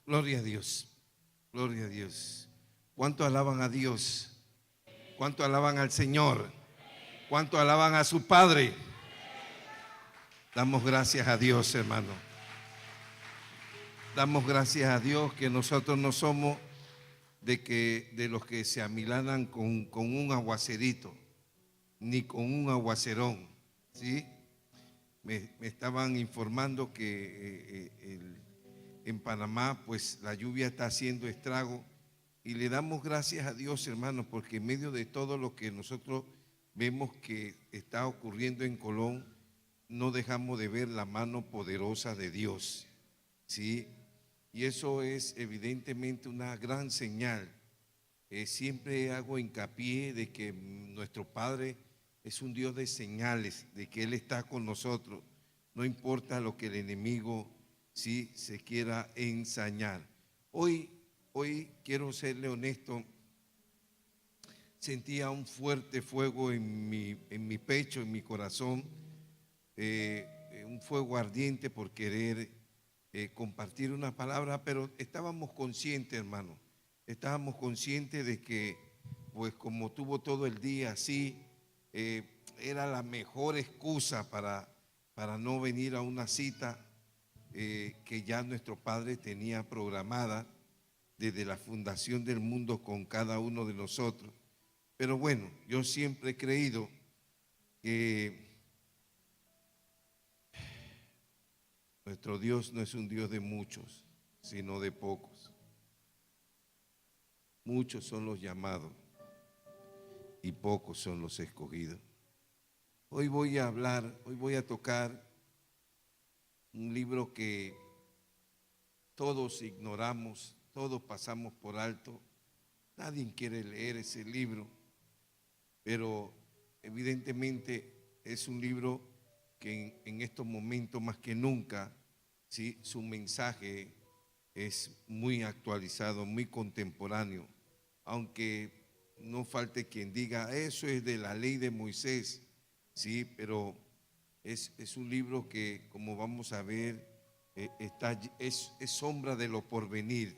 Gloria a Dios, gloria a Dios. ¿Cuánto alaban a Dios? ¿Cuánto alaban al Señor? ¿Cuánto alaban a su Padre? Damos gracias a Dios, hermano. Damos gracias a Dios que nosotros no somos de los que se amilanan con un aguacerito, ni con un aguacerón, ¿sí? Me estaban informando que en Panamá pues la lluvia está haciendo estrago y le damos gracias a Dios, hermanos, porque en medio de todo lo que nosotros vemos que está ocurriendo en Colón, no dejamos de ver la mano poderosa de Dios, ¿sí? Y eso es evidentemente una gran señal. Siempre hago hincapié de que nuestro Padre es un Dios de señales, de que Él está con nosotros. No importa lo que el enemigo sí se quiera ensañar. Hoy quiero serle honesto, sentía un fuerte fuego en mi pecho, en mi corazón, un fuego ardiente por querer compartir una palabra, pero estábamos conscientes, hermano, estábamos conscientes de que, pues como tuvo todo el día así, era la mejor excusa para no venir a una cita que ya nuestro Padre tenía programada desde la fundación del mundo con cada uno de nosotros. Pero bueno, yo siempre he creído que nuestro Dios no es un Dios de muchos, sino de pocos. Muchos son los llamados y pocos son los escogidos. Hoy voy a tocar un libro que todos ignoramos, todos pasamos por alto. Nadie quiere leer ese libro, pero evidentemente es un libro que en estos momentos más que nunca, ¿sí?, su mensaje es muy actualizado, muy contemporáneo, aunque no falte quien diga, eso es de la ley de Moisés, sí, pero es un libro que, como vamos a ver, es sombra de lo porvenir,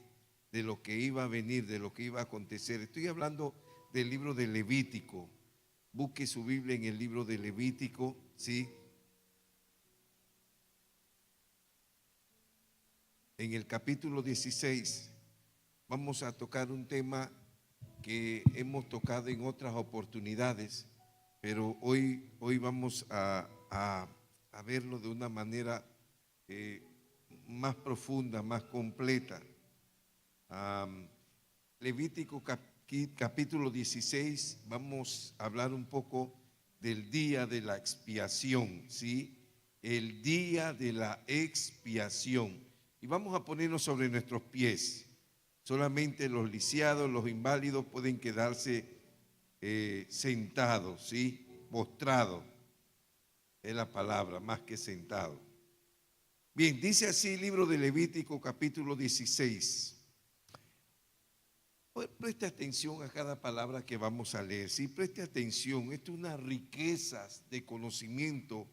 de lo que iba a venir, de lo que iba a acontecer. Estoy hablando del libro de Levítico. Busque su Biblia en el libro de Levítico, ¿sí? En el capítulo 16 vamos a tocar un tema que hemos tocado en otras oportunidades, pero hoy vamos a verlo de una manera más profunda, más completa. Levítico capítulo 16, vamos a hablar un poco del día de la expiación, ¿sí? El día de la expiación. Y vamos a ponernos sobre nuestros pies. Solamente los lisiados, los inválidos pueden quedarse sentados, ¿sí? Postrados, es la palabra, más que sentados. Bien, dice así el libro de Levítico capítulo 16. Preste atención a cada palabra que vamos a leer, ¿sí? Preste atención, esto es una riqueza de conocimiento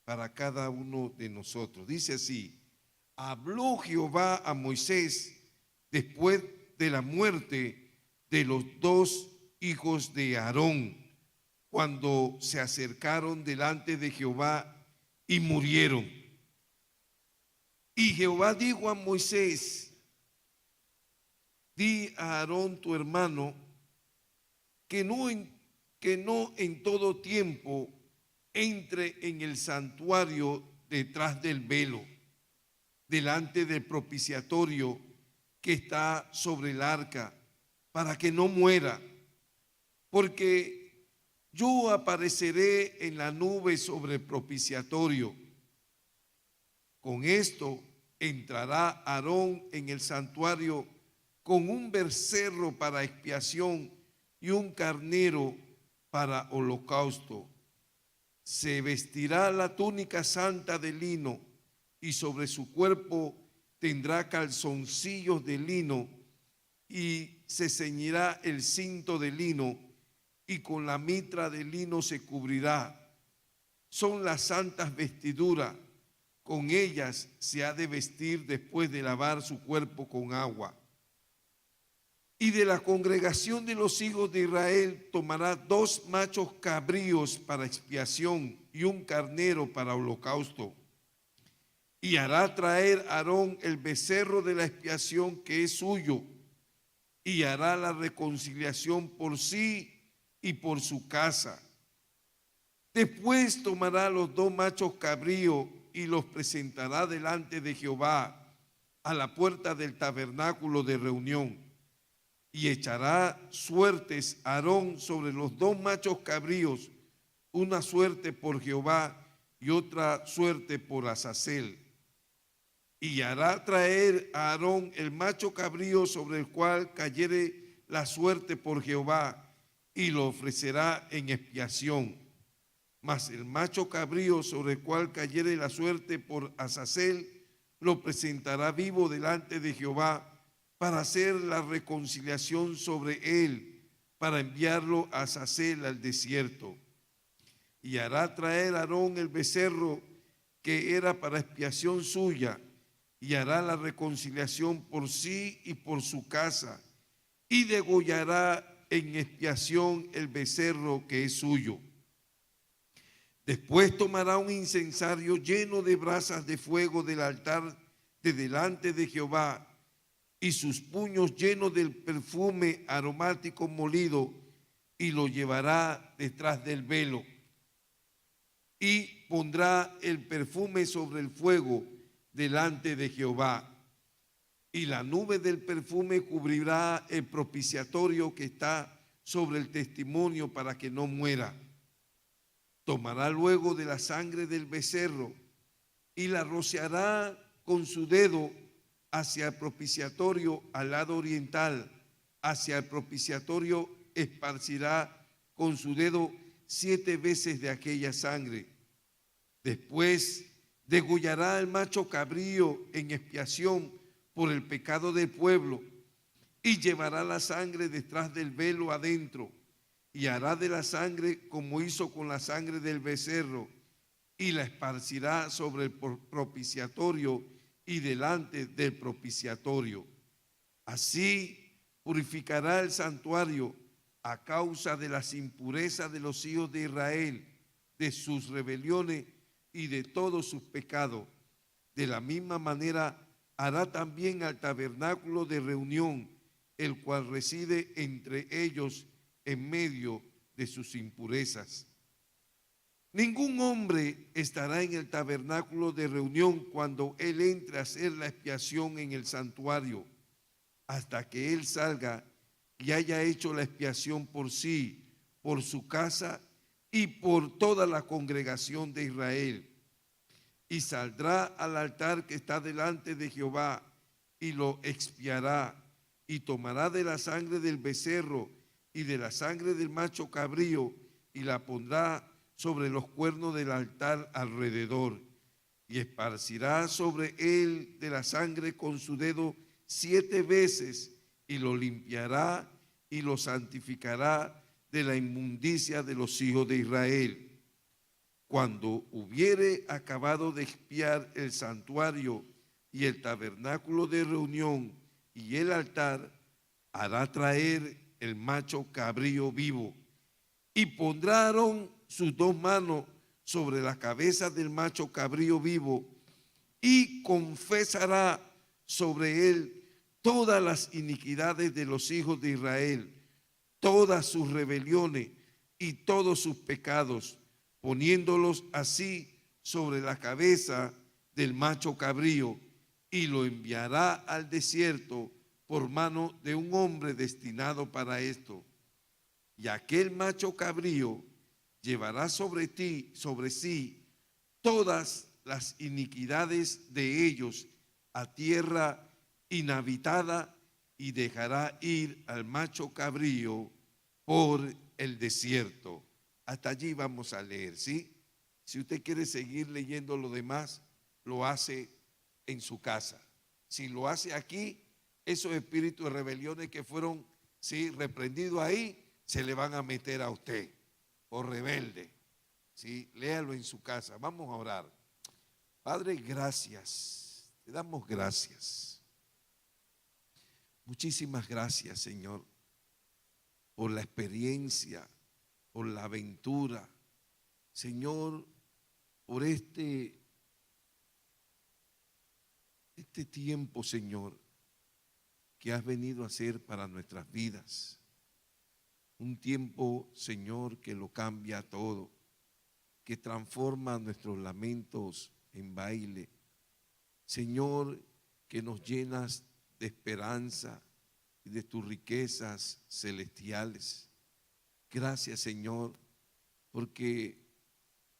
para cada uno de nosotros. Dice así: habló Jehová a Moisés después de la muerte de los dos hijos de Aarón, cuando se acercaron delante de Jehová y murieron. Y Jehová dijo a Moisés: di a Aarón tu hermano que no en todo tiempo entre en el santuario detrás del velo, delante del propiciatorio que está sobre el arca, para que no muera, porque yo apareceré en la nube sobre el propiciatorio. Con esto entrará Aarón en el santuario con un becerro para expiación y un carnero para holocausto. Se vestirá la túnica santa de lino y sobre su cuerpo tendrá calzoncillos de lino y se ceñirá el cinto de lino y con la mitra de lino se cubrirá. Son las santas vestiduras. con ellas se ha de vestir después de lavar su cuerpo con agua. Y de la congregación de los hijos de Israel tomará 2 machos cabríos para expiación y un carnero para holocausto. Y hará traer Aarón el becerro de la expiación que es suyo, y hará la reconciliación por sí y por su casa. Después tomará los 2 machos cabríos y los presentará delante de Jehová a la puerta del tabernáculo de reunión. Y echará suertes Aarón sobre los 2 machos cabríos, una suerte por Jehová y otra suerte por Azazel. Y hará traer a Aarón el macho cabrío sobre el cual cayere la suerte por Jehová, y lo ofrecerá en expiación. Mas el macho cabrío sobre el cual cayere la suerte por Azazel, lo presentará vivo delante de Jehová para hacer la reconciliación sobre él, para enviarlo a Azazel al desierto. Y hará traer Aarón el becerro que era para expiación suya, y hará la reconciliación por sí y por su casa, y degollará en expiación el becerro que es suyo. Después tomará un incensario lleno de brasas de fuego del altar de delante de Jehová, y sus puños llenos del perfume aromático molido, y lo llevará detrás del velo. Y pondrá el perfume sobre el fuego delante de Jehová. Y la nube del perfume cubrirá el propiciatorio que está sobre el testimonio para que no muera. Tomará luego de la sangre del becerro y la rociará con su dedo hacia el propiciatorio al lado oriental. Hacia el propiciatorio esparcirá con su dedo 7 veces de aquella sangre. Después degollará al macho cabrío en expiación por el pecado del pueblo, y llevará la sangre detrás del velo adentro, y hará de la sangre como hizo con la sangre del becerro, y la esparcirá sobre el propiciatorio y delante del propiciatorio. Así purificará el santuario a causa de las impurezas de los hijos de Israel, de sus rebeliones y de todos sus pecados. De la misma manera hará también al tabernáculo de reunión, el cual reside entre ellos en medio de sus impurezas. Ningún hombre estará en el tabernáculo de reunión cuando él entre a hacer la expiación en el santuario, hasta que él salga y haya hecho la expiación por sí, por su casa y por toda la congregación de Israel. Y saldrá al altar que está delante de Jehová y lo expiará, y tomará de la sangre del becerro y de la sangre del macho cabrío y la pondrá sobre los cuernos del altar alrededor, y esparcirá sobre él de la sangre con su dedo 7 veces, y lo limpiará y lo santificará de la inmundicia de los hijos de Israel. Cuando hubiere acabado de expiar el santuario y el tabernáculo de reunión y el altar, hará traer el macho cabrío vivo, y pondrá Aarón sus 2 manos sobre la cabeza del macho cabrío vivo, y confesará sobre él todas las iniquidades de los hijos de Israel, todas sus rebeliones y todos sus pecados, poniéndolos así sobre la cabeza del macho cabrío, y lo enviará al desierto por mano de un hombre destinado para esto. Y aquel macho cabrío llevará sobre sí todas las iniquidades de ellos a tierra inhabitada, y dejará ir al macho cabrío por el desierto. Hasta allí vamos a leer, ¿sí? Si usted quiere seguir leyendo lo demás, lo hace en su casa. Si lo hace aquí, esos espíritus de rebeliones que fueron, sí, reprendidos ahí, se le van a meter a usted por rebelde. ¿Sí? Léalo en su casa. Vamos a orar. Padre, gracias. Te damos gracias. Muchísimas gracias, Señor, por la experiencia, por la aventura. Señor, por este tiempo, Señor, que has venido a hacer para nuestras vidas. Un tiempo, Señor, que lo cambia todo, que transforma nuestros lamentos en baile. Señor, que nos llenas de esperanza y de tus riquezas celestiales. Gracias, Señor, porque,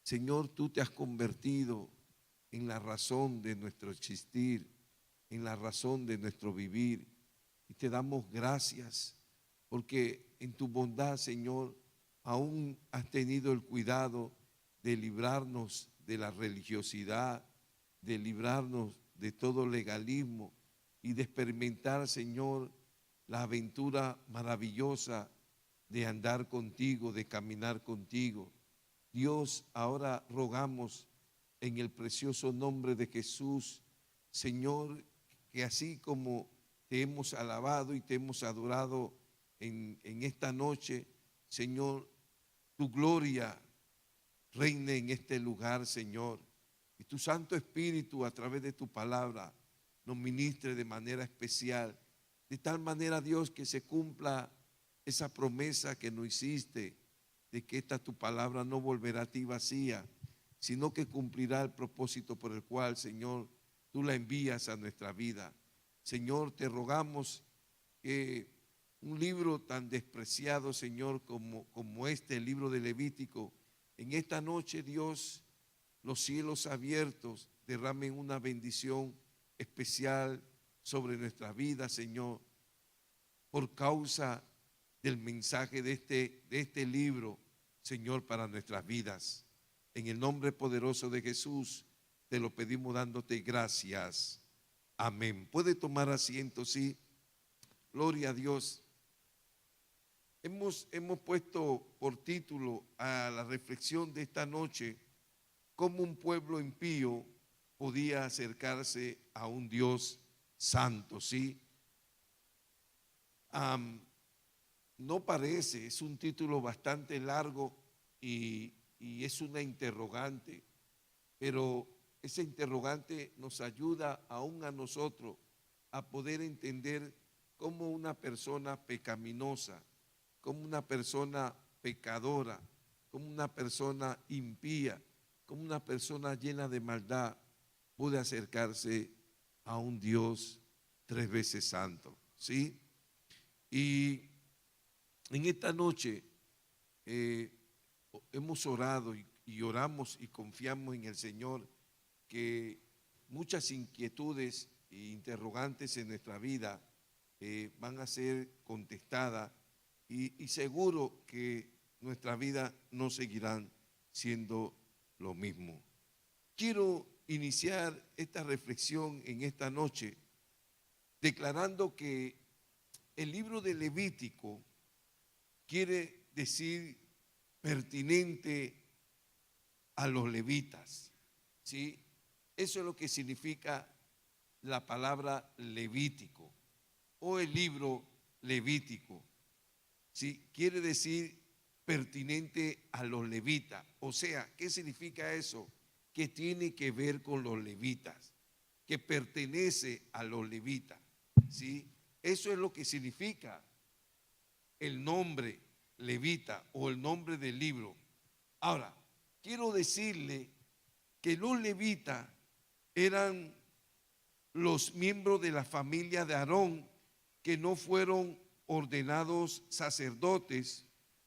Señor, tú te has convertido en la razón de nuestro existir, en la razón de nuestro vivir. Y te damos gracias porque en tu bondad, Señor, aún has tenido el cuidado de librarnos de la religiosidad, de librarnos de todo legalismo y de experimentar, Señor, la aventura maravillosa de andar contigo, de caminar contigo. Dios, ahora rogamos en el precioso nombre de Jesús, Señor, que así como te hemos alabado y te hemos adorado en esta noche, Señor, tu gloria reine en este lugar, Señor, y tu Santo Espíritu a través de tu palabra nos ministre de manera especial, de tal manera, Dios, que se cumpla esa promesa que nos hiciste, de que esta tu palabra no volverá a ti vacía, sino que cumplirá el propósito por el cual, Señor, tú la envías a nuestra vida. Señor, te rogamos que un libro tan despreciado, Señor, como este, el libro de Levítico, en esta noche, Dios, los cielos abiertos derramen una bendición especial sobre nuestra vida, Señor, por causa del mensaje de este libro, Señor, para nuestras vidas. En el nombre poderoso de Jesús te lo pedimos dándote gracias. Amén. Puede tomar asiento, sí. Gloria a Dios. Hemos puesto por título a la reflexión de esta noche cómo un pueblo impío podía acercarse a un Dios santo, ¿sí? No parece, es un título bastante largo y es una interrogante, pero esa interrogante nos ayuda aún a nosotros a poder entender cómo una persona pecaminosa, como una persona pecadora, como una persona impía, como una persona llena de maldad puede acercarse a un Dios tres veces santo, ¿sí? Y en esta noche hemos orado y oramos y confiamos en el Señor que muchas inquietudes e interrogantes en nuestra vida van a ser contestadas y seguro que nuestra vida no seguirán siendo lo mismo. Quiero iniciar esta reflexión en esta noche declarando que el libro de Levítico quiere decir pertinente a los levitas, ¿sí? Eso es lo que significa la palabra Levítico o el libro Levítico, ¿sí? Quiere decir pertinente a los levitas. O sea, ¿qué significa eso? Que tiene que ver con los levitas, que pertenece a los levitas, ¿sí? Eso es lo que significa el nombre levita o el nombre del libro. Ahora, quiero decirle que los levitas eran los miembros de la familia de Aarón que no fueron ordenados sacerdotes,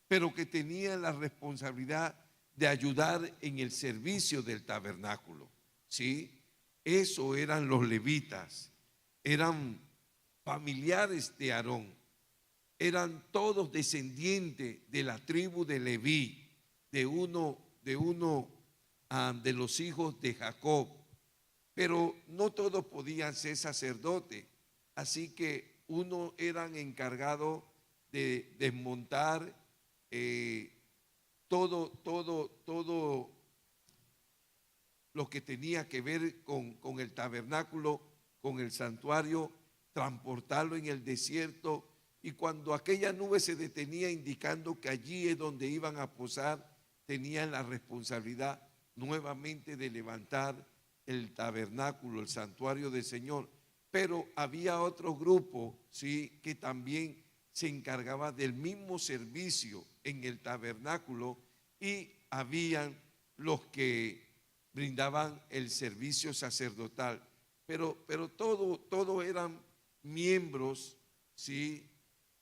pero que tenían la responsabilidad de ayudar en el servicio del tabernáculo, ¿sí? Eso eran los levitas, eran familiares de Aarón, eran todos descendientes de la tribu de Leví, de uno de los hijos de Jacob, pero no todos podían ser sacerdotes, así que unos eran encargados de desmontar todo lo que tenía que ver con el tabernáculo, con el santuario, transportarlo en el desierto. Y cuando aquella nube se detenía, indicando que allí es donde iban a posar, tenían la responsabilidad nuevamente de levantar el tabernáculo, el santuario del Señor. Pero había otro grupo, ¿sí?, que también se encargaba del mismo servicio en el tabernáculo, y habían los que brindaban el servicio sacerdotal. Pero todos eran miembros, ¿sí?,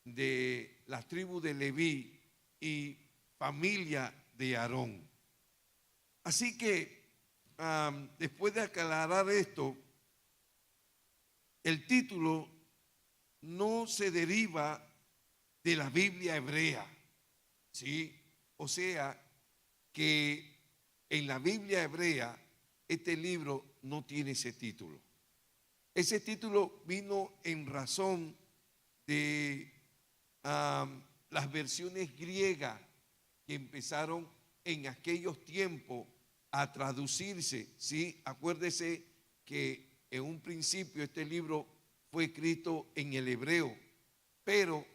de la tribu de Leví y familia de Aarón. Así que después de aclarar esto, el título no se deriva de la Biblia hebrea, ¿sí? O sea que en la Biblia hebrea este libro no tiene ese título. Ese título vino en razón de las versiones griegas que empezaron en aquellos tiempos a traducirse, ¿sí? Acuérdese que en un principio este libro fue escrito en el hebreo, pero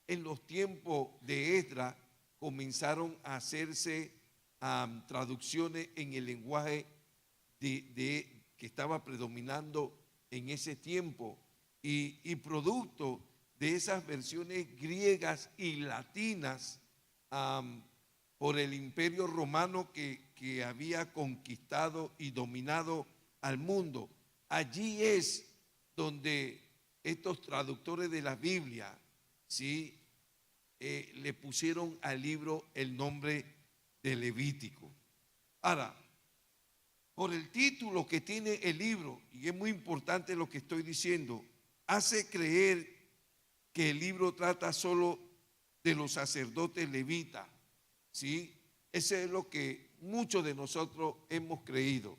en los tiempos de Esdras comenzaron a hacerse traducciones en el lenguaje que estaba predominando en ese tiempo, y producto de esas versiones griegas y latinas por el imperio romano que había conquistado y dominado al mundo. Allí es donde estos traductores de la Biblia, ¿sí?, le pusieron al libro el nombre de Levítico. Ahora, por el título que tiene el libro, y es muy importante lo que estoy diciendo, hace creer que el libro trata solo de los sacerdotes levitas, ¿sí? Eso es lo que muchos de nosotros hemos creído,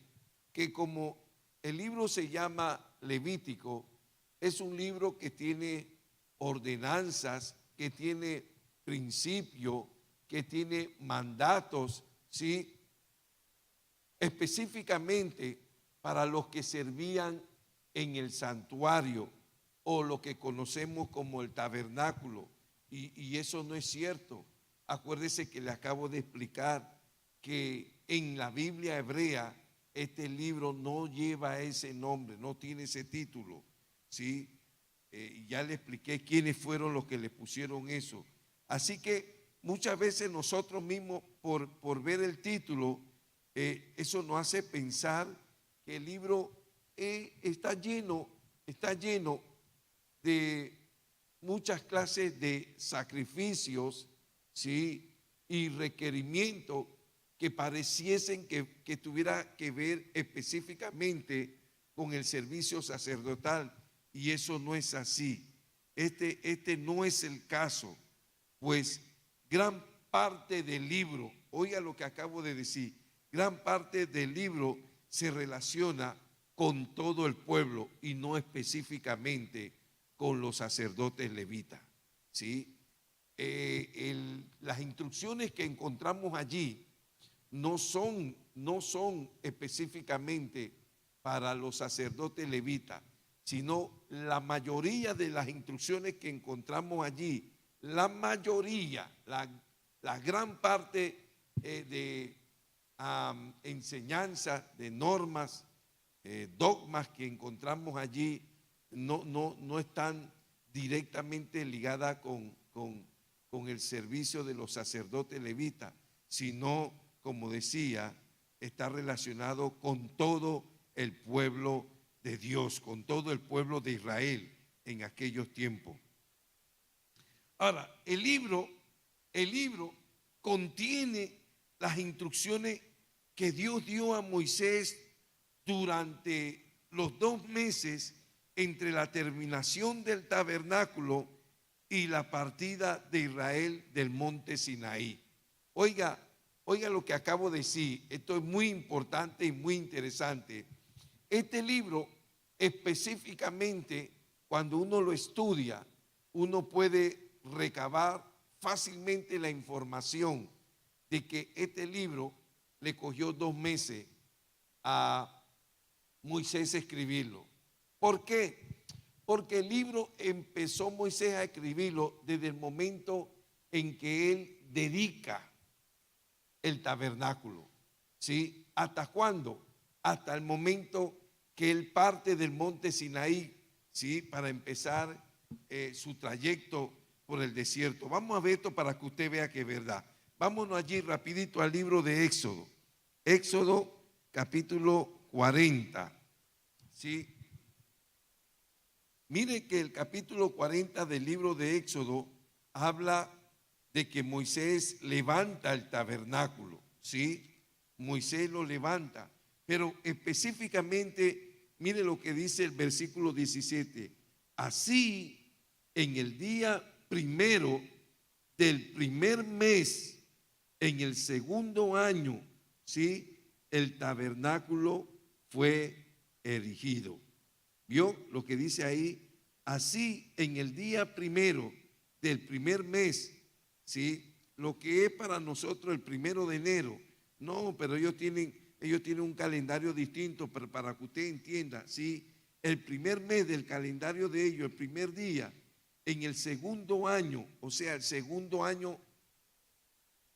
que como el libro se llama Levítico, es un libro que tiene ordenanzas, que tiene principios, que tiene mandatos, ¿sí?, específicamente para los que servían en el santuario, o lo que conocemos como el tabernáculo, y eso no es cierto. Acuérdese que le acabo de explicar que en la Biblia hebrea este libro no lleva ese nombre, no tiene ese título, ¿sí? Ya le expliqué quiénes fueron los que le pusieron eso. Así que muchas veces nosotros mismos, por ver el título, eso nos hace pensar que el libro está lleno de muchas clases de sacrificios, ¿sí?, y requerimientos que pareciesen que tuviera que ver específicamente con el servicio sacerdotal, y eso no es así. Este no es el caso, pues gran parte del libro, oiga lo que acabo de decir, gran parte del libro se relaciona con todo el pueblo y no específicamente con los sacerdotes levitas, ¿sí? Las instrucciones que encontramos allí no son específicamente para los sacerdotes levitas, sino la mayoría de las instrucciones que encontramos allí, la mayoría, la gran parte de enseñanzas, de normas, dogmas que encontramos allí, no están directamente ligadas con el servicio de los sacerdotes levitas, sino, como decía, está relacionado con todo el pueblo de Dios, con todo el pueblo de Israel en aquellos tiempos. Ahora, el libro contiene las instrucciones que Dios dio a Moisés durante los 2 meses entre la terminación del tabernáculo y la partida de Israel del monte Sinaí. Oiga lo que acabo de decir, esto es muy importante y muy interesante. Este libro, específicamente, cuando uno lo estudia, uno puede recabar fácilmente la información de que este libro le cogió 2 meses a Moisés a escribirlo. ¿Por qué? Porque el libro empezó Moisés a escribirlo desde el momento en que él dedica el tabernáculo. ¿Sí? ¿Hasta cuándo? Hasta el momento que él parte del monte Sinaí, ¿sí? Para empezar su trayecto por el desierto. Vamos a ver esto para que usted vea que es verdad. Vámonos allí rapidito al libro de Éxodo. Éxodo capítulo 40. ¿Sí? Mire que el capítulo 40 del libro de Éxodo habla de que Moisés levanta el tabernáculo, ¿sí? Moisés lo levanta, pero específicamente, mire lo que dice el versículo 17. Así, en el día primero del primer mes, en el segundo año, ¿sí? El tabernáculo fue erigido. ¿Vio lo que dice ahí? Así, en el día primero del primer mes, ¿sí? Lo que es para nosotros el 1 de enero. No, pero ellos tienen un calendario distinto, pero para que usted entienda, ¿sí? El primer mes del calendario de ellos, el primer día, en el segundo año, o sea, el segundo año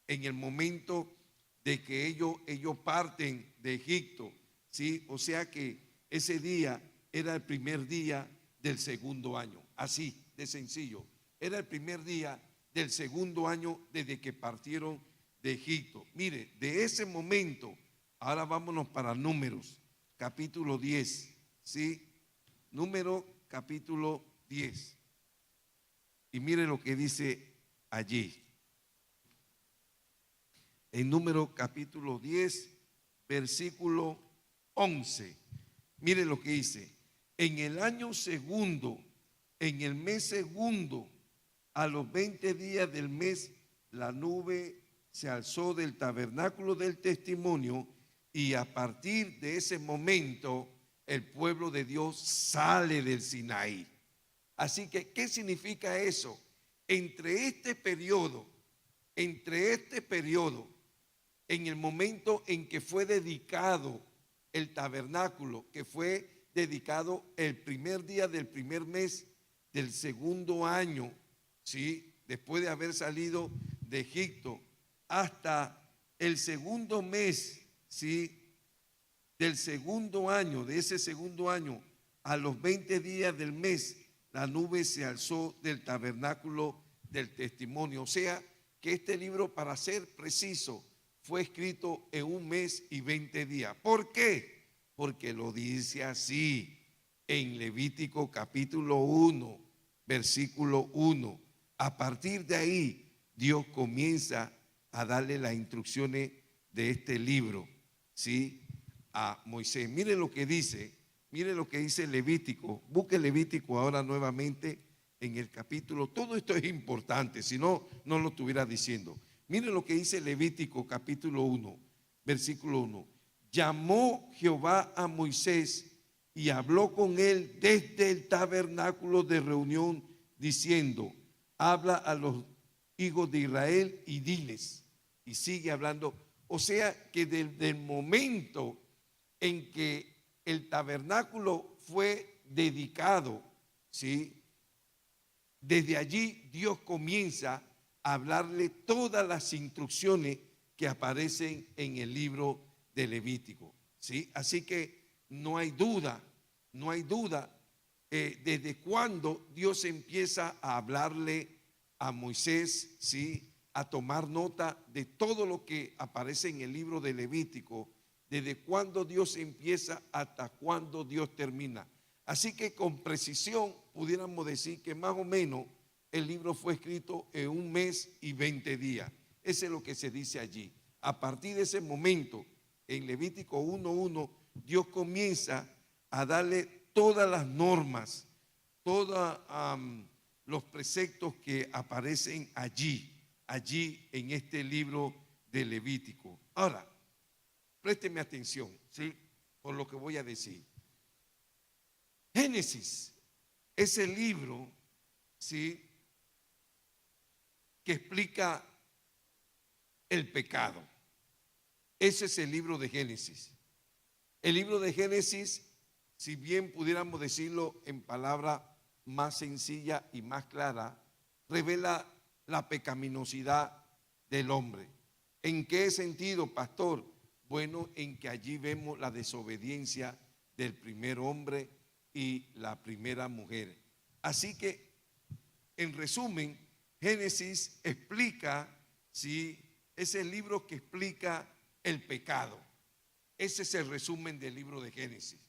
en el momento de que ellos parten de Egipto, ¿sí? O sea que ese día era el primer día del segundo año, así de sencillo. Era el primer día del segundo año desde que partieron de Egipto. Mire, de ese momento, ahora vámonos para Números, capítulo 10, ¿sí? Número capítulo 10. Y mire lo que dice allí. En Número capítulo 10, versículo 11. Mire lo que dice. En el año segundo, en el mes segundo, a los 20 días del mes, la nube se alzó del tabernáculo del testimonio y a partir de ese momento el pueblo de Dios sale del Sinaí. Así que, ¿qué significa eso? Entre este periodo, en el momento en que fue dedicado el tabernáculo, que fue dedicado el primer día del primer mes del segundo año, ¿sí? Después de haber salido de Egipto, hasta el segundo mes, ¿sí? Del segundo año, de ese segundo año, a los 20 días del mes, la nube se alzó del tabernáculo del testimonio. O sea, que este libro, para ser preciso, fue escrito en 1 mes y 20 días. ¿Por qué? Porque lo dice así en Levítico capítulo 1, versículo 1. A partir de ahí, Dios comienza a darle las instrucciones de este libro, ¿sí? A Moisés. Mire lo que dice Levítico. Busque Levítico ahora nuevamente en el capítulo. Todo esto es importante, si no, no lo estuviera diciendo. Mire lo que dice Levítico capítulo 1, versículo 1. Llamó Jehová a Moisés y habló con él desde el tabernáculo de reunión, diciendo: habla a los hijos de Israel y diles. Y sigue hablando. O sea que desde el momento en que el tabernáculo fue dedicado, ¿sí? Desde allí Dios comienza a hablarle todas las instrucciones que aparecen en el libro de Levítico, ¿sí? Así que no hay duda desde cuando Dios empieza a hablarle a Moisés, ¿sí? A tomar nota de todo lo que aparece en el libro de Levítico, desde cuándo Dios empieza hasta cuándo Dios termina. Así que con precisión pudiéramos decir que más o menos el libro fue escrito en 1 mes y 20 días. Eso es lo que se dice allí. A partir de ese momento, en Levítico 1:1, Dios comienza a darle todas las normas, todos los preceptos que aparecen allí en este libro de Levítico. Ahora, présteme atención, ¿sí? Por lo que voy a decir. Génesis es el libro, ¿sí?, que explica el pecado. Ese es el libro de Génesis. El libro de Génesis, si bien pudiéramos decirlo en palabra más sencilla y más clara, revela la pecaminosidad del hombre. ¿En qué sentido, pastor? Bueno, en que allí vemos la desobediencia del primer hombre y la primera mujer. Así que, en resumen, Génesis explica, ¿sí? Es el libro que explica el pecado. Ese es el resumen del libro de Génesis.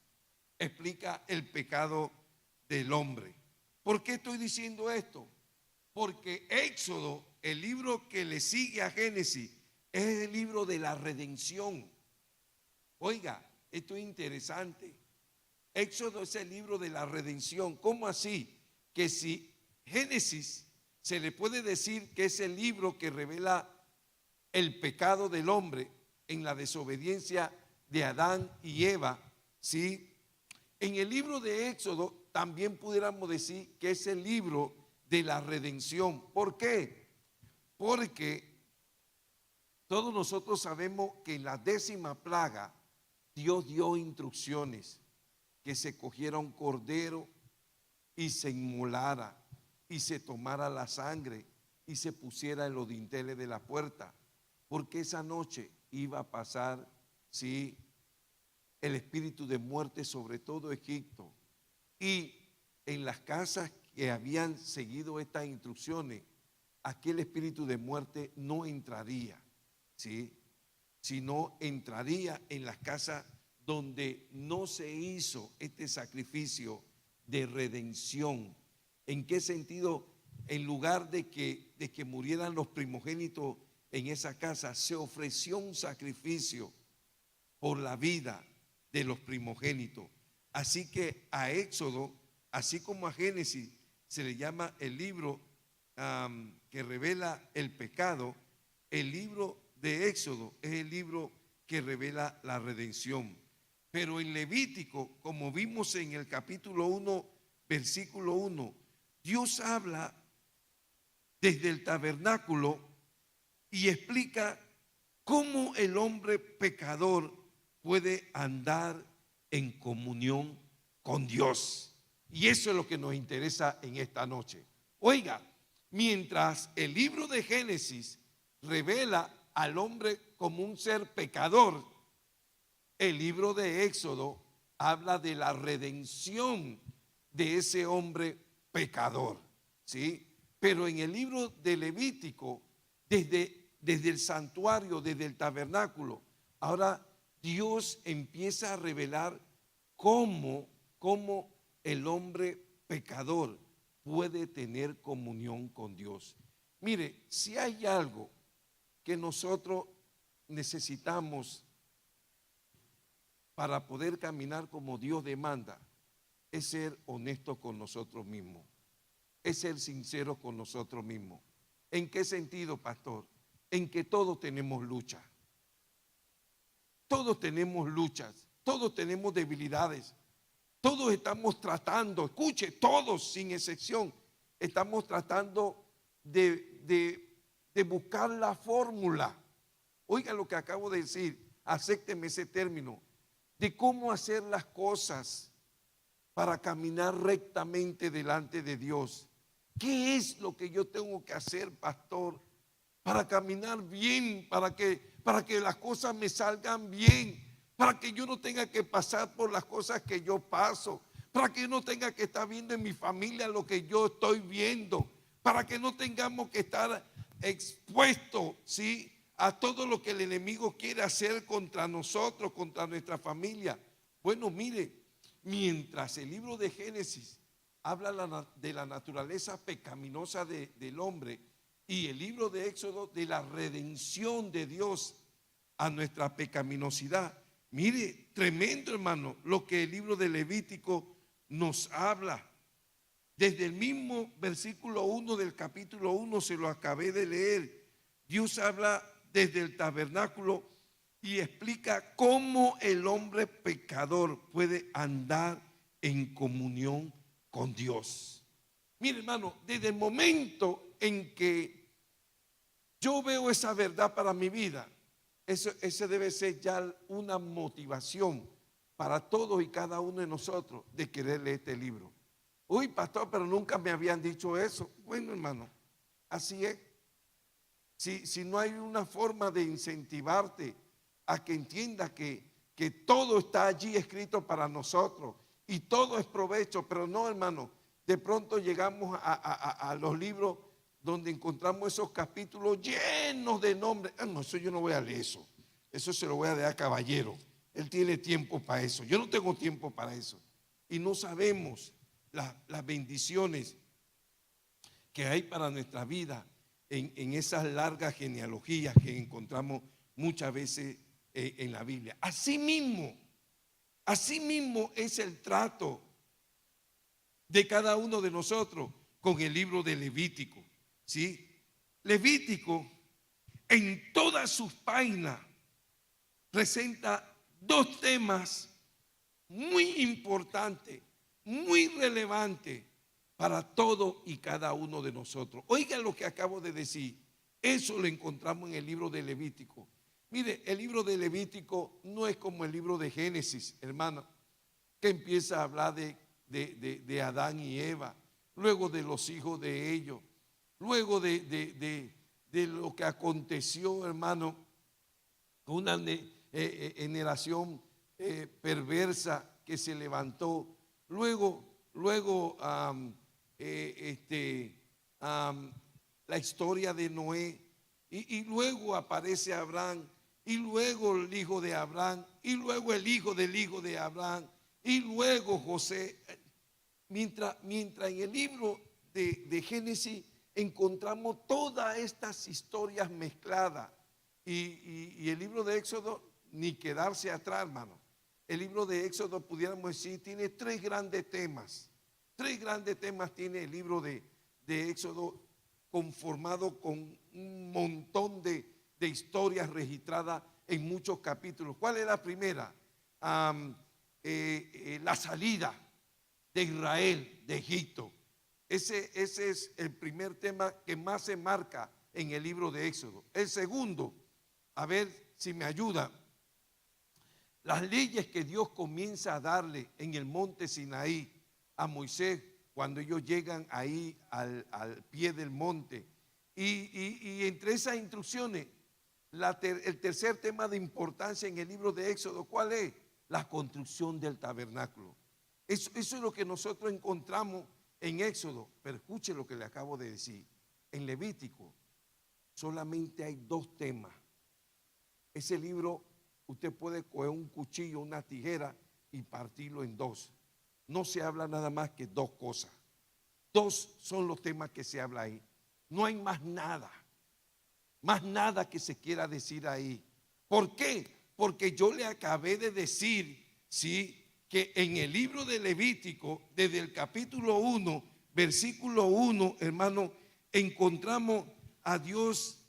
Explica el pecado del hombre. ¿Por qué estoy diciendo esto? Porque Éxodo, el libro que le sigue a Génesis, es el libro de la redención. Oiga, esto es interesante. Éxodo es el libro de la redención. ¿Cómo así? Que si Génesis se le puede decir que es el libro que revela el pecado del hombre en la desobediencia de Adán y Eva, ¿sí? En el libro de Éxodo también pudiéramos decir que es el libro de la redención. ¿Por qué? Porque todos nosotros sabemos que en la 10ª plaga Dios dio instrucciones que se cogiera un cordero y se inmolara y se tomara la sangre y se pusiera en los dinteles de la puerta, porque esa noche iba a pasar, sí, el espíritu de muerte sobre todo Egipto. Y en las casas que habían seguido estas instrucciones, aquel espíritu de muerte no entraría, ¿sí? Sino entraría en las casas donde no se hizo este sacrificio de redención. ¿En qué sentido? En lugar de que murieran los primogénitos en esa casa, se ofreció un sacrificio por la vida de los primogénitos. Así que a Éxodo, así como a Génesis, se le llama el libro que revela el pecado. El libro de Éxodo es el libro que revela la redención. Pero en Levítico, como vimos en el capítulo 1, versículo 1, Dios habla desde el tabernáculo y explica cómo el hombre pecador puede andar en comunión con Dios. Y eso es lo que nos interesa en esta noche. Oiga, mientras el libro de Génesis revela al hombre como un ser pecador, el libro de Éxodo habla de la redención de ese hombre pecador, ¿sí? Pero en el libro de Levítico, desde el santuario, desde el tabernáculo, ahora Dios empieza a revelar cómo el hombre pecador puede tener comunión con Dios. Mire, si hay algo que nosotros necesitamos para poder caminar como Dios demanda, es ser honesto con nosotros mismos, es ser sincero con nosotros mismos. ¿En qué sentido, pastor? En que todos tenemos lucha. Todos tenemos luchas, todos tenemos debilidades, todos estamos tratando, escuche, todos sin excepción, estamos tratando de buscar la fórmula. Oiga lo que acabo de decir, acépteme ese término, de cómo hacer las cosas para caminar rectamente delante de Dios. ¿Qué es lo que yo tengo que hacer, pastor, para caminar bien, para que las cosas me salgan bien, para que yo no tenga que pasar por las cosas que yo paso, para que yo no tenga que estar viendo en mi familia lo que yo estoy viendo, para que no tengamos que estar expuestos, ¿sí?, a todo lo que el enemigo quiere hacer contra nosotros, contra nuestra familia? Bueno, mire, mientras el libro de Génesis habla de la naturaleza pecaminosa del hombre, y el libro de Éxodo de la redención de Dios a nuestra pecaminosidad. Mire, tremendo, hermano, lo que el libro de Levítico nos habla. Desde el mismo versículo 1 del capítulo 1, se lo acabé de leer. Dios habla desde el tabernáculo y explica cómo el hombre pecador puede andar en comunión con Dios. Mire, hermano, desde el momento en que yo veo esa verdad para mi vida, ese debe ser ya una motivación para todos y cada uno de nosotros de querer leer este libro. Uy, pastor, pero nunca me habían dicho eso. Bueno, hermano, así es. Si no hay una forma de incentivarte a que entiendas que todo está allí escrito para nosotros y todo es provecho, pero no, hermano, de pronto llegamos a los libros donde encontramos esos capítulos llenos de nombres. Ah, no, eso yo no voy a leer eso. Eso se lo voy a dar a Caballero. Él tiene tiempo para eso. Yo no tengo tiempo para eso. Y no sabemos las bendiciones que hay para nuestra vida en esas largas genealogías que encontramos muchas veces en la Biblia. Asimismo es el trato de cada uno de nosotros con el libro de Levítico, ¿sí? Levítico en todas sus páginas presenta dos temas muy importantes, muy relevantes para todo y cada uno de nosotros. Oigan lo que acabo de decir. Eso lo encontramos en el libro de Levítico. Mire, el libro de Levítico no es como el libro de Génesis, hermano, que empieza a hablar de Adán y Eva, luego de los hijos de ellos, luego de lo que aconteció, hermano, con una generación perversa que se levantó, luego la historia de Noé, y luego aparece Abraham, y luego el hijo de Abraham, y luego el hijo del hijo de Abraham, y luego José. Mientras en el libro de Génesis encontramos todas estas historias mezcladas, y el libro de Éxodo, ni quedarse atrás, hermano. El libro de Éxodo, pudiéramos decir, tiene tres grandes temas. Tres grandes temas tiene el libro de Éxodo, conformado con un montón de historias registradas en muchos capítulos. ¿Cuál es la primera? La salida de Israel de Egipto. Ese es el primer tema que más se marca en el libro de Éxodo. El segundo, a ver si me ayuda, las leyes que Dios comienza a darle en el monte Sinaí a Moisés cuando ellos llegan ahí al pie del monte. Y entre esas instrucciones, el tercer tema de importancia en el libro de Éxodo, ¿cuál es? La construcción del tabernáculo. Eso es lo que nosotros encontramos en Éxodo. Pero escuche lo que le acabo de decir. En Levítico solamente hay dos temas. Ese libro usted puede coger un cuchillo, una tijera y partirlo en dos. No se habla nada más que dos cosas. Dos son los temas que se habla ahí. No hay más nada que se quiera decir ahí. ¿Por qué? Porque yo le acabé de decir, ¿sí?, que en el libro de Levítico, desde el capítulo 1, versículo 1, hermano, encontramos a Dios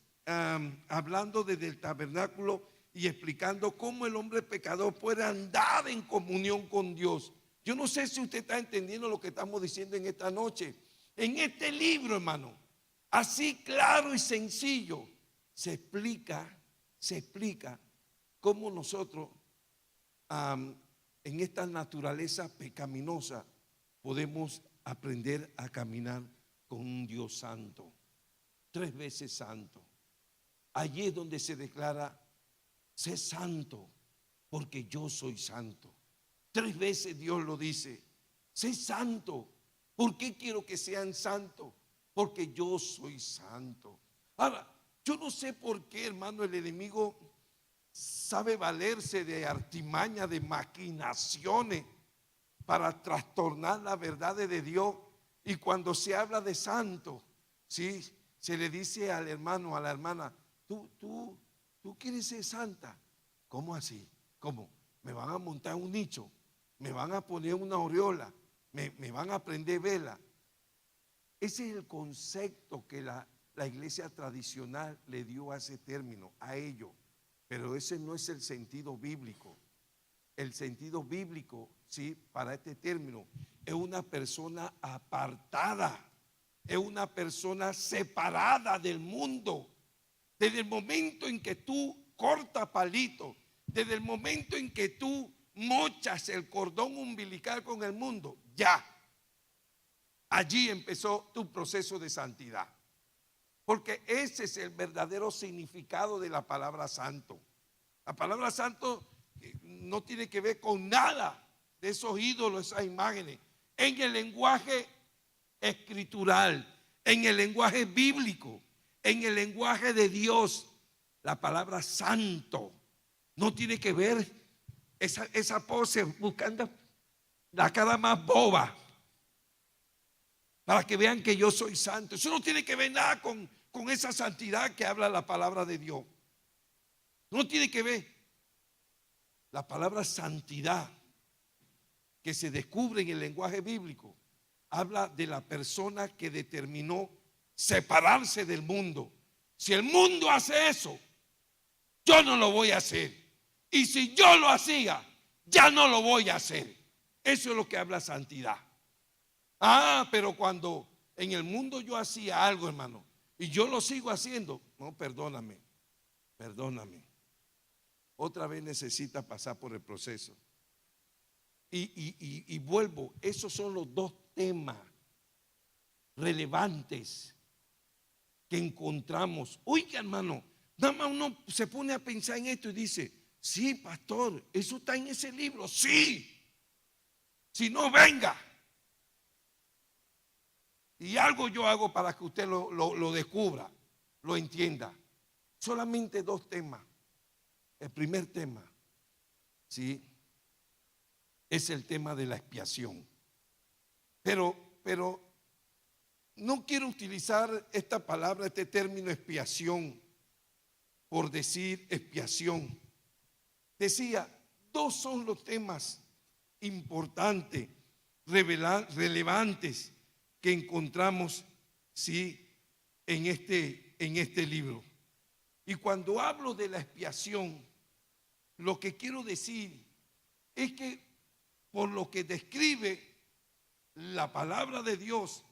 hablando desde el tabernáculo y explicando cómo el hombre pecador puede andar en comunión con Dios. Yo no sé si usted está entendiendo lo que estamos diciendo en esta noche. En este libro, hermano, así claro y sencillo, se explica cómo nosotros en esta naturaleza pecaminosa podemos aprender a caminar con un Dios santo, 3 veces santo. Allí es donde se declara: sé santo porque yo soy santo. 3 veces Dios lo dice: sé santo. ¿Por qué quiero que sean santos? Porque yo soy santo. Ahora, yo no sé por qué, hermano, el enemigo sabe valerse de artimañas, de maquinaciones para trastornar la verdad de Dios. Y cuando se habla de santo, ¿sí?, se le dice al hermano, a la hermana: tú quieres ser santa. ¿Cómo así? ¿Cómo? Me van a montar un nicho, me van a poner una aureola, me van a prender vela. Ese es el concepto que la iglesia tradicional le dio a ese término, a ello. Pero ese no es el sentido bíblico. El sentido bíblico, sí, para este término, es una persona apartada, es una persona separada del mundo. Desde el momento en que tú cortas palito, desde el momento en que tú mochas el cordón umbilical con el mundo, ya. Allí empezó tu proceso de santidad. Porque ese es el verdadero significado de la palabra santo. La palabra santo no tiene que ver con nada de esos ídolos, esas imágenes. En el lenguaje escritural, en el lenguaje bíblico, en el lenguaje de Dios, la palabra santo no tiene que ver esa pose buscando la cara más boba para que vean que yo soy santo. Eso no tiene que ver nada con esa santidad que habla la palabra de Dios. No tiene que ver. La palabra santidad que se descubre en el lenguaje bíblico habla de la persona que determinó separarse del mundo. Si el mundo hace eso, yo no lo voy a hacer. Y si yo lo hacía, ya no lo voy a hacer. Eso es lo que habla santidad. Ah, pero cuando en el mundo yo hacía algo, hermano, y yo lo sigo haciendo, no, perdóname. Otra vez necesita pasar por el proceso. Y vuelvo, esos son los dos temas relevantes que encontramos. Oiga, hermano, nada más uno se pone a pensar en esto y dice, sí, pastor, eso está en ese libro. Sí, si no, venga. Y algo yo hago para que usted lo descubra, lo entienda. Solamente dos temas. El primer tema, ¿sí?, es el tema de la expiación. Pero no quiero utilizar esta palabra, este término expiación, por decir expiación. Decía, dos son los temas importantes, relevantes que encontramos, ¿sí?, en este libro. Y cuando hablo de la expiación, lo que quiero decir es que por lo que describe la palabra de Dios,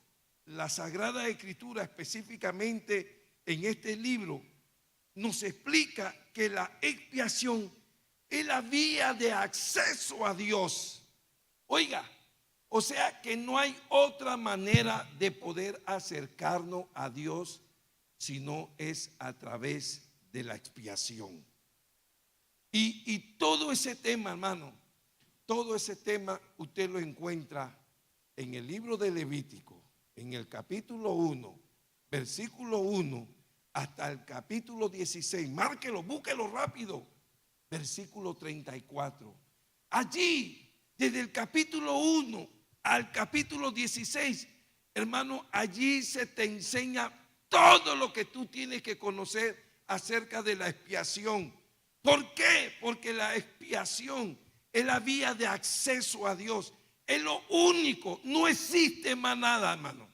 la Sagrada Escritura específicamente en este libro, nos explica que la expiación es la vía de acceso a Dios. Oiga, o sea que no hay otra manera de poder acercarnos a Dios si no es a través de la expiación. Y todo ese tema, hermano, todo ese tema usted lo encuentra en el libro de Levítico, en el capítulo 1, versículo 1 hasta el capítulo 16. Márquelo, búsquelo rápido. Versículo 34. Allí, desde el capítulo 1 al capítulo 16, hermano, allí se te enseña todo lo que tú tienes que conocer acerca de la expiación. ¿Por qué? Porque la expiación es la vía de acceso a Dios. Es lo único. No existe más nada, hermano.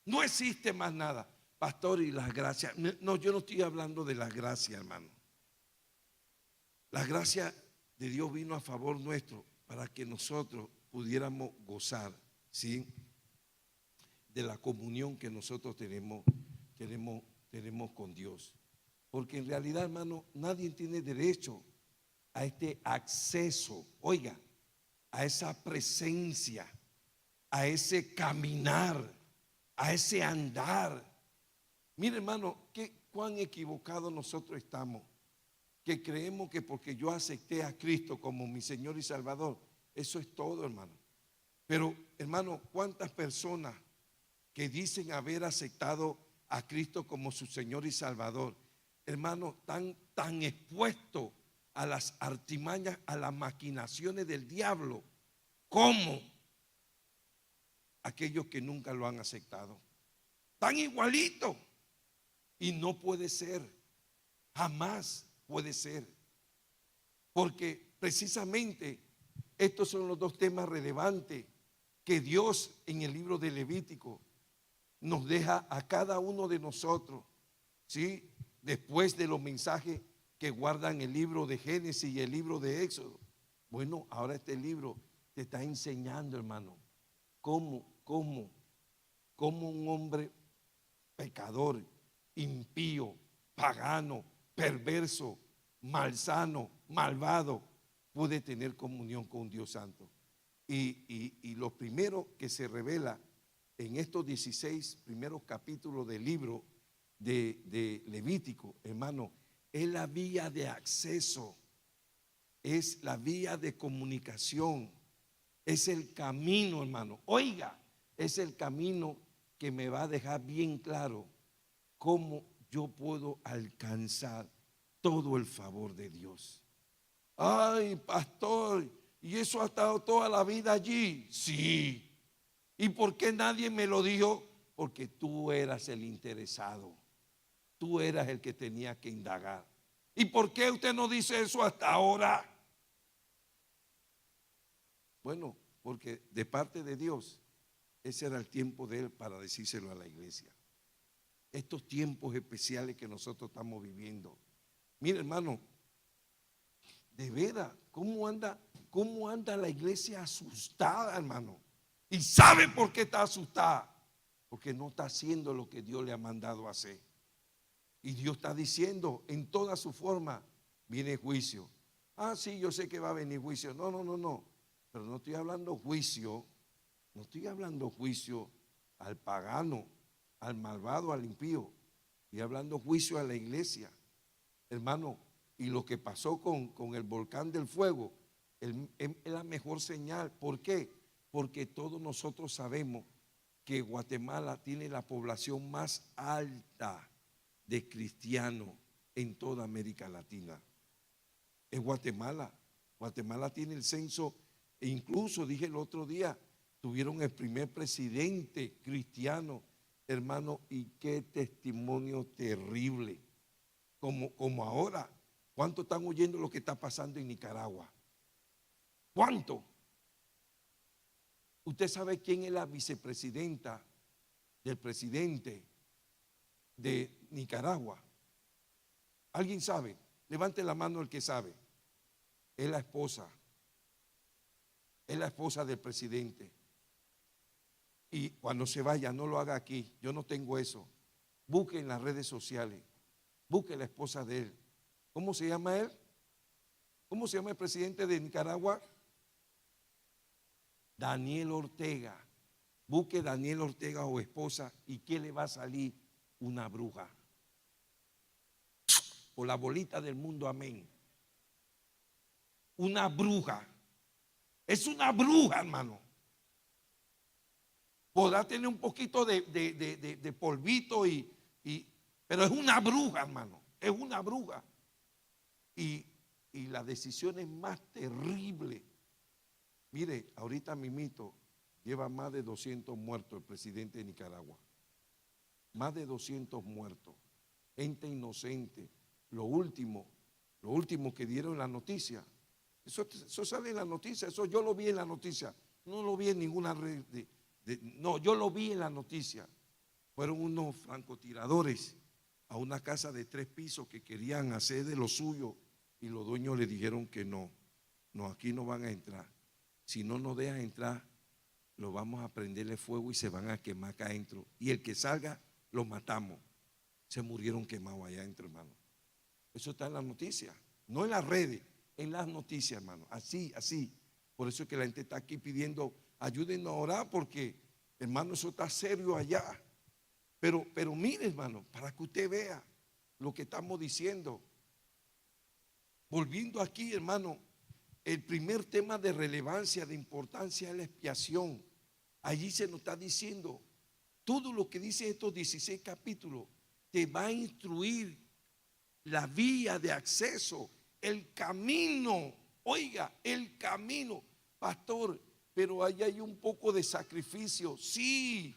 No existe más nada. Pastor, y las gracias. No, yo no estoy hablando de las gracias, hermano. La gracia de Dios vino a favor nuestro para que nosotros pudiéramos gozar, ¿sí?, de la comunión que nosotros tenemos con Dios. Porque en realidad, hermano, nadie tiene derecho a este acceso, oiga, a esa presencia, a ese caminar, a ese andar. Mire, hermano, cuán equivocados nosotros estamos, que creemos que porque yo acepté a Cristo como mi Señor y Salvador, eso es todo, hermano. Pero, hermano, cuántas personas que dicen haber aceptado a Cristo como su Señor y Salvador, hermano, tan expuestos a las artimañas, a las maquinaciones del diablo, como aquellos que nunca lo han aceptado. Tan igualitos. Y no puede ser, jamás puede ser, porque precisamente estos son los dos temas relevantes que Dios en el libro de Levítico nos deja a cada uno de nosotros, ¿sí?, después de los mensajes que guardan el libro de Génesis y el libro de Éxodo. Bueno, ahora este libro te está enseñando, hermano, cómo un hombre pecador, impío, pagano, perverso, malsano, malvado, puede tener comunión con Dios Santo. Y lo primero que se revela en estos 16 primeros capítulos del libro de Levítico, hermano, es la vía de acceso, es la vía de comunicación, es el camino, hermano. Oiga, es el camino que me va a dejar bien claro cómo yo puedo alcanzar todo el favor de Dios. Ay, pastor, ¿y eso ha estado toda la vida allí? Sí. ¿Y por qué nadie me lo dijo? Porque tú eras el interesado. Tú eras el que tenía que indagar. ¿Y por qué usted no dice eso hasta ahora? Bueno, porque de parte de Dios, ese era el tiempo de Él para decírselo a la iglesia. Estos tiempos especiales que nosotros estamos viviendo. Mire, hermano, de veras, ¿cómo anda la iglesia asustada, hermano? ¿Y sabe por qué está asustada? Porque no está haciendo lo que Dios le ha mandado a hacer. Y Dios está diciendo en toda su forma, viene juicio. Ah, sí, yo sé que va a venir juicio. No. Pero no estoy hablando juicio, no estoy hablando juicio al pagano, al malvado, al impío. Estoy hablando juicio a la iglesia. Hermano, y lo que pasó con el volcán del fuego es la mejor señal. ¿Por qué? Porque todos nosotros sabemos que Guatemala tiene la población más alta de cristianos en toda América Latina. Es Guatemala. Guatemala tiene el censo, e incluso dije el otro día, tuvieron el primer presidente cristiano, hermano, y qué testimonio terrible. Como ahora, ¿cuánto están oyendo lo que está pasando en Nicaragua? ¿Cuánto? ¿Usted sabe quién es la vicepresidenta del presidente de Nicaragua? ¿Alguien sabe? Levante la mano el que sabe. Es la esposa. Es la esposa del presidente. Y cuando se vaya, no lo haga aquí. Yo no tengo eso. Busque en las redes sociales. Busque la esposa de él. ¿Cómo se llama él? ¿Cómo se llama el presidente de Nicaragua? Daniel Ortega. Busque Daniel Ortega o esposa y ¿qué le va a salir? Una bruja. Por la bolita del mundo, amén. Una bruja. Es una bruja, hermano. Podrá tener un poquito de polvito pero es una bruja, hermano. Es una bruja. Y la decisión es más terrible. Mire, ahorita mimito lleva más de 200 muertos el presidente de Nicaragua. Más de 200 muertos. Gente inocente. Lo último que dieron en la noticia. Eso sale en la noticia. Eso yo lo vi en la noticia. No lo vi en ninguna red. No, yo lo vi en la noticia. Fueron unos francotiradores a una casa de 3 pisos que querían hacer de lo suyo y los dueños le dijeron que no, aquí no van a entrar. Si no nos dejan entrar, lo vamos a prenderle fuego y se van a quemar acá adentro. Y el que salga, lo matamos. Se murieron quemados allá adentro, hermano. Eso está en la noticia, no en las redes, en las noticias, hermano. Así. Por eso es que la gente está aquí pidiendo, ayúdenos a orar porque, hermano, eso está serio allá. Pero mire, hermano, para que usted vea lo que estamos diciendo. Volviendo aquí, hermano, el primer tema de relevancia, de importancia es la expiación. Allí se nos está diciendo, todo lo que dice estos 16 capítulos te va a instruir la vía de acceso, el camino. Oiga, el camino, pastor, pero ahí hay un poco de sacrificio, sí.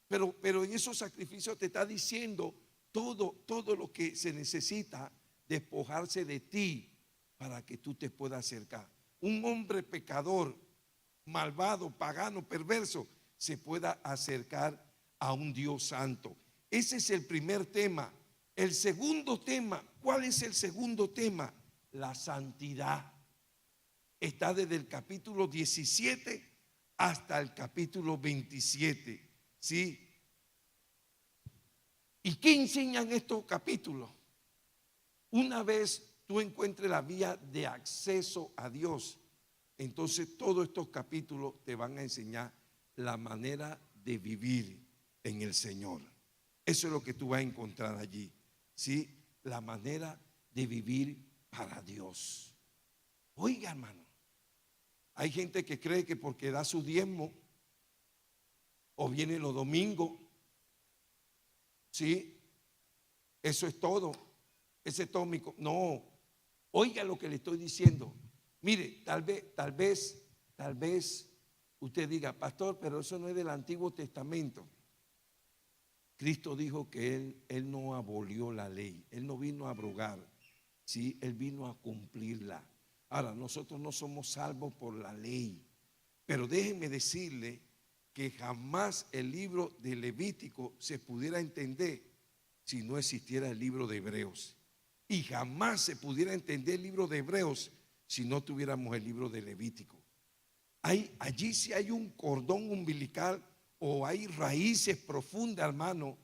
Pero en esos sacrificios te está diciendo todo lo que se necesita despojarse de ti para que tú te puedas acercar. Un hombre pecador, malvado, pagano, perverso, se pueda acercar a un Dios santo. Ese es el primer tema. El segundo tema, ¿cuál es el segundo tema? La santidad. Está desde el capítulo 17 hasta el capítulo 27. ¿Sí? ¿Y qué enseñan estos capítulos? Una vez tú encuentres la vía de acceso a Dios, entonces todos estos capítulos te van a enseñar la manera de vivir en el Señor. Eso es lo que tú vas a encontrar allí, ¿sí? La manera de vivir para Dios. Oiga, hermano, hay gente que cree que porque da su diezmo o viene los domingos, ¿sí? Eso es todo. Ese es todo no, oiga lo que le estoy diciendo. Mire, tal vez usted diga, pastor, pero eso no es del Antiguo Testamento. Cristo dijo que él no abolió la ley, Él no vino a abrogar, ¿sí? Él vino a cumplirla. Ahora, nosotros no somos salvos por la ley, pero déjenme decirle que jamás el libro de Levítico se pudiera entender si no existiera el libro de Hebreos. Y jamás se pudiera entender el libro de Hebreos si no tuviéramos el libro de Levítico. Allí sí hay un cordón umbilical o hay raíces profundas, hermano,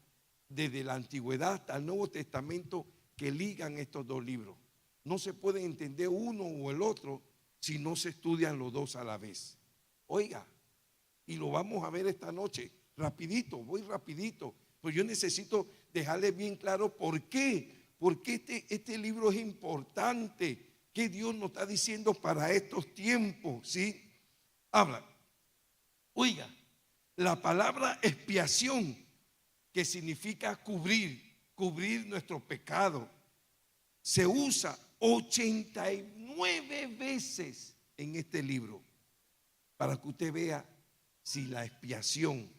desde la antigüedad hasta el Nuevo Testamento que ligan estos dos libros. No se puede entender uno o el otro si no se estudian los dos a la vez. Oiga, y lo vamos a ver esta noche, rapidito, voy rapidito, pues yo necesito dejarle bien claro por qué, porque este libro es importante, que Dios nos está diciendo para estos tiempos, ¿sí? Habla, oiga, la palabra expiación, que significa cubrir nuestro pecado, se usa 89 veces en este libro, para que usted vea si la expiación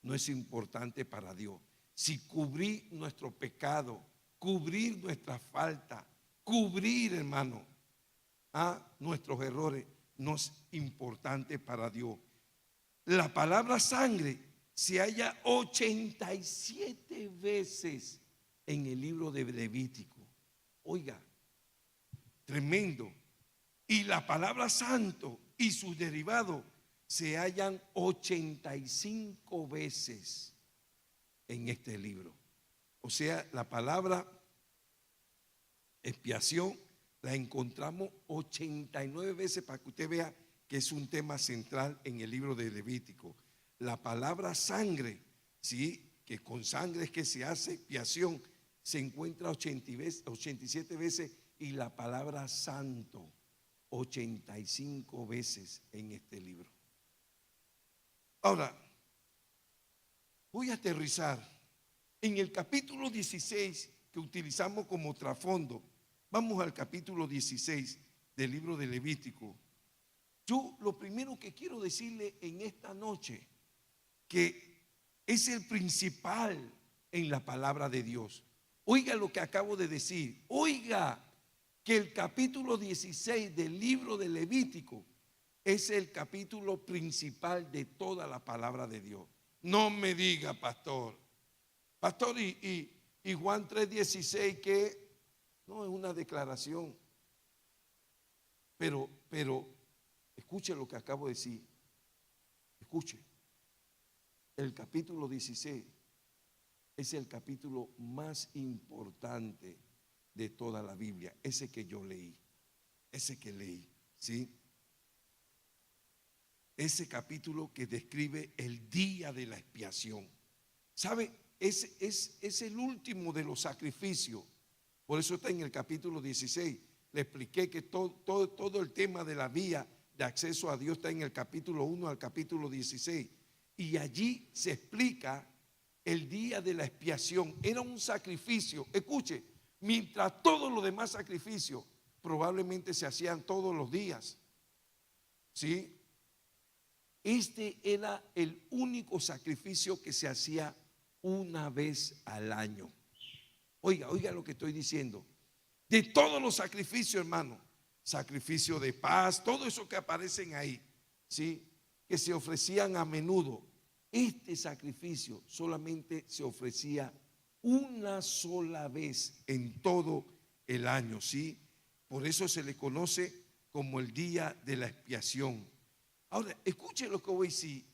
no es importante para Dios. Si cubrir nuestro pecado, cubrir nuestra falta, cubrir, hermano, a nuestros errores, no es importante para Dios. La palabra sangre se halla 87 veces en el libro de Levítico. Oiga, tremendo. Y la palabra santo y sus derivados se hallan 85 veces en este libro. O sea, la palabra expiación la encontramos 89 veces para que usted vea que es un tema central en el libro de Levítico. La palabra sangre, ¿sí? Que con sangre es que se hace expiación, se encuentra 87 veces, y la palabra santo 85 veces en este libro. Ahora, voy a aterrizar en el capítulo 16 que utilizamos como trasfondo. Vamos al capítulo 16 del libro de Levítico. Yo lo primero que quiero decirle en esta noche, que es el principal en la palabra de Dios. Oiga lo que acabo de decir. Oiga que el capítulo 16 del libro de Levítico es el capítulo principal de toda la palabra de Dios. No me diga, pastor. Pastor, y Juan 3:16, que no es una declaración. Pero escuche lo que acabo de decir. Escuche. El capítulo 16 es el capítulo más importante de toda la Biblia. Ese que yo leí. Ese que leí. ¿Sí? Ese capítulo que describe el día de la expiación. ¿Sabe? Es el último de los sacrificios. Por eso está en el capítulo 16. Le expliqué que todo el tema de la vía de acceso a Dios está en el capítulo 1 al capítulo 16. Y allí se explica el día de la expiación. Era un sacrificio. Escuche, mientras todos los demás sacrificios probablemente se hacían todos los días. ¿Sí? Este era el único sacrificio que se hacía una vez al año. Oiga lo que estoy diciendo. De todos los sacrificios, hermano, sacrificio de paz, todo eso que aparecen ahí, ¿sí? Que se ofrecían a menudo. Este sacrificio solamente se ofrecía una sola vez en todo el año, ¿sí? Por eso se le conoce como el día de la expiación. Ahora, escuche lo que voy a decir.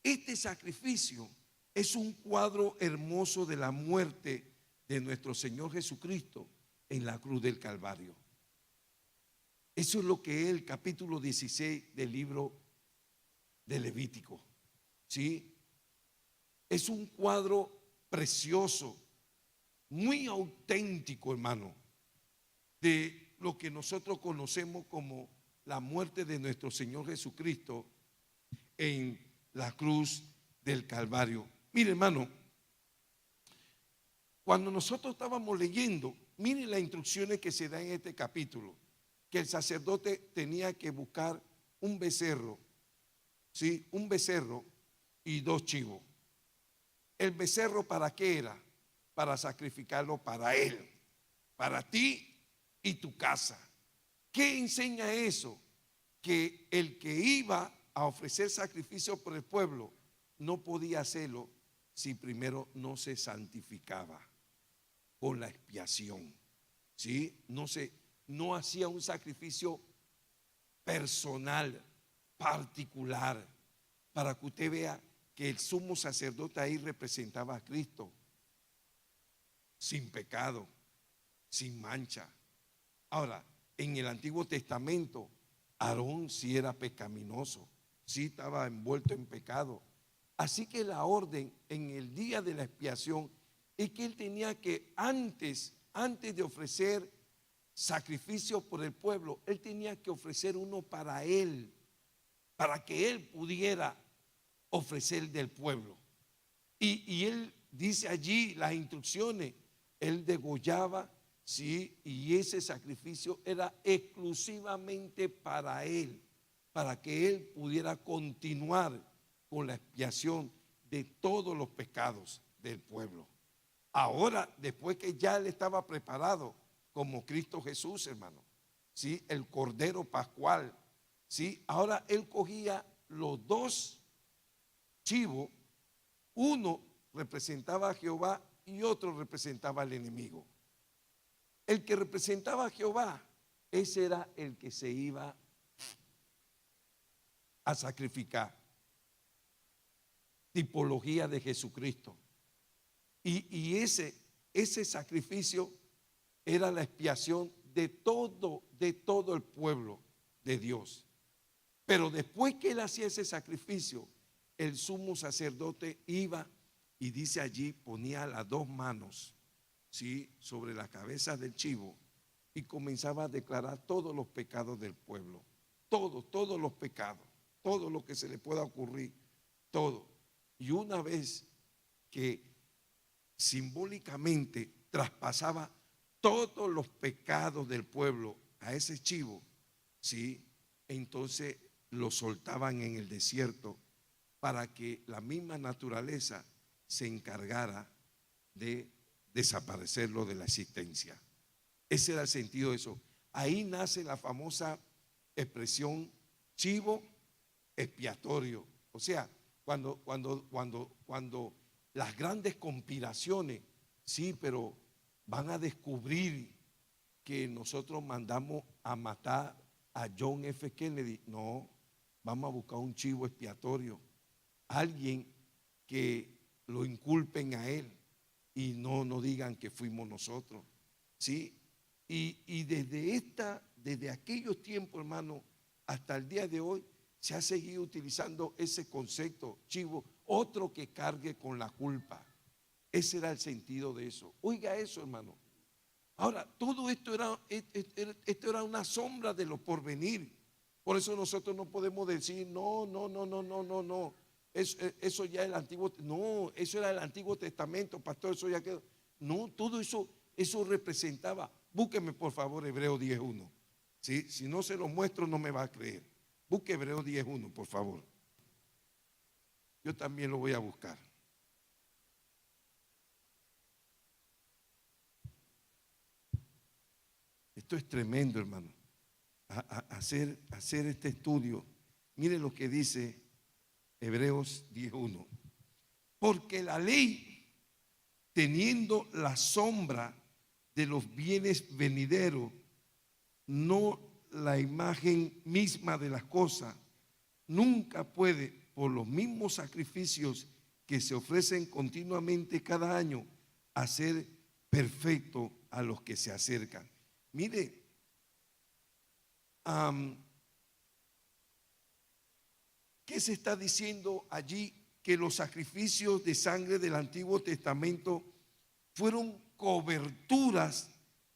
Este sacrificio es un cuadro hermoso de la muerte de nuestro Señor Jesucristo en la cruz del Calvario. Eso es lo que es el capítulo 16 del libro de Levítico. ¿Sí? Es un cuadro precioso, muy auténtico, hermano, de lo que nosotros conocemos como la muerte de nuestro Señor Jesucristo en la cruz del Calvario. Mire, hermano, cuando nosotros estábamos leyendo, miren las instrucciones que se dan en este capítulo, que el sacerdote tenía que buscar un becerro, ¿sí? Un becerro y 2 chivos. ¿El becerro para qué era? Para sacrificarlo para él, para ti y tu casa. ¿Qué enseña eso? Que el que iba a ofrecer sacrificio por el pueblo no podía hacerlo si primero no se santificaba con la expiación. ¿Sí? No hacía un sacrificio personal, particular, para que usted vea que el sumo sacerdote ahí representaba a Cristo, sin pecado, sin mancha. Ahora, en el Antiguo Testamento, Aarón sí era pecaminoso, sí estaba envuelto en pecado. Así que la orden en el día de la expiación es que él tenía que antes de ofrecer sacrificio por el pueblo, él tenía que ofrecer uno para él, para que él pudiera ofrecer del pueblo. Y él dice allí las instrucciones, él degollaba, sí, y ese sacrificio era exclusivamente para él, para que él pudiera continuar con la expiación de todos los pecados del pueblo. Ahora, después que ya él estaba preparado como Cristo Jesús, hermano, ¿sí? El Cordero Pascual, ¿sí? Ahora él cogía los 2 chivos, uno representaba a Jehová y otro representaba al enemigo. El que representaba a Jehová, ese era el que se iba a sacrificar. Tipología de Jesucristo. Y ese sacrificio era la expiación de todo el pueblo de Dios. Pero después que él hacía ese sacrificio, el sumo sacerdote iba y dice allí, ponía las 2 manos, ¿sí?, sobre la cabeza del chivo y comenzaba a declarar todos los pecados del pueblo. Todos los pecados, todo lo que se le pueda ocurrir, todo. Y una vez que simbólicamente traspasaba todos los pecados del pueblo a ese chivo, ¿sí?, entonces lo soltaban en el desierto para que la misma naturaleza se encargara de desaparecerlo de la existencia. Ese era el sentido de eso. Ahí nace la famosa expresión chivo expiatorio. O sea, cuando las grandes conspiraciones, sí, pero van a descubrir que nosotros mandamos a matar a John F. Kennedy. No, vamos a buscar un chivo expiatorio, alguien que lo inculpen a él y no digan que fuimos nosotros, ¿sí? Y desde aquellos tiempos, hermano, hasta el día de hoy, se ha seguido utilizando ese concepto, chivo, otro que cargue con la culpa. Ese era el sentido de eso. Oiga eso, hermano. Ahora, todo esto era una sombra de lo porvenir. Por eso nosotros no podemos decir, no. Eso ya es el Antiguo, no, eso era el Antiguo Testamento, pastor, eso ya quedó. No, todo eso representaba. Búsqueme por favor Hebreos 10:1. ¿Sí? Si no se lo muestro no me va a creer. Busque Hebreos 10:1, por favor. Yo también lo voy a buscar. Esto es tremendo, hermano. Hacer este estudio. Mire lo que dice Hebreos 10:1. Porque la ley, teniendo la sombra de los bienes venideros, no la imagen misma de las cosas, nunca puede, por los mismos sacrificios que se ofrecen continuamente cada año, hacer perfecto a los que se acercan. Mire, am, ¿qué se está diciendo allí? Que los sacrificios de sangre del Antiguo Testamento fueron coberturas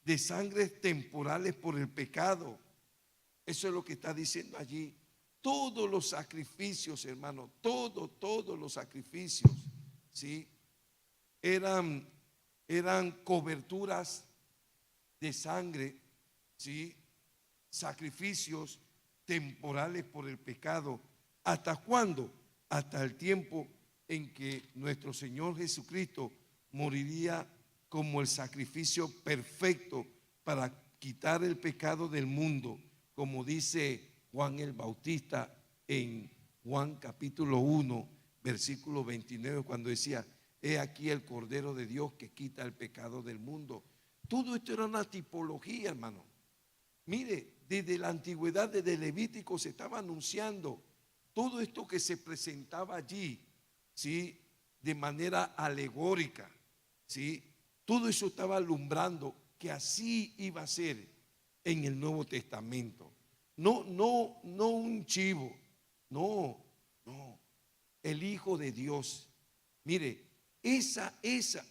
de sangre temporales por el pecado. Eso es lo que está diciendo allí. Todos los sacrificios, hermano, todos los sacrificios, ¿sí? Eran coberturas de sangre, ¿sí? Sacrificios temporales por el pecado. ¿Hasta cuándo? Hasta el tiempo en que nuestro Señor Jesucristo moriría como el sacrificio perfecto para quitar el pecado del mundo, como dice Juan el Bautista en Juan capítulo 1, versículo 29, cuando decía: he aquí el Cordero de Dios que quita el pecado del mundo. Todo esto era una tipología, hermano. Mire, desde la antigüedad, desde Levítico se estaba anunciando todo esto que se presentaba allí, ¿sí? De manera alegórica, ¿sí? Todo eso estaba alumbrando que así iba a ser en el Nuevo Testamento. No un chivo, no, el Hijo de Dios. Mire,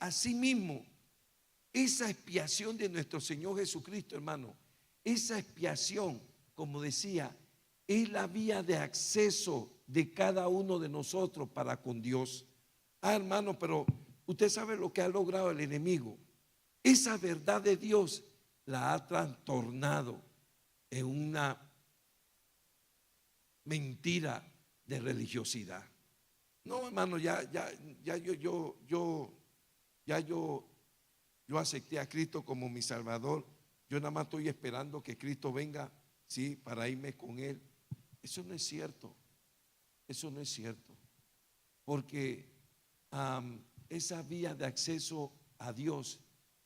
así mismo, esa expiación de nuestro Señor Jesucristo, hermano, esa expiación, como decía, es la vía de acceso de cada uno de nosotros para con Dios. Hermano, pero usted sabe lo que ha logrado el enemigo. Esa verdad de Dios la ha trastornado en una mentira de religiosidad. No, hermano, yo acepté a Cristo como mi Salvador. Yo nada más estoy esperando que Cristo venga, sí, para irme con Él. Eso no es cierto. Eso no es cierto. Porque esa vía de acceso a Dios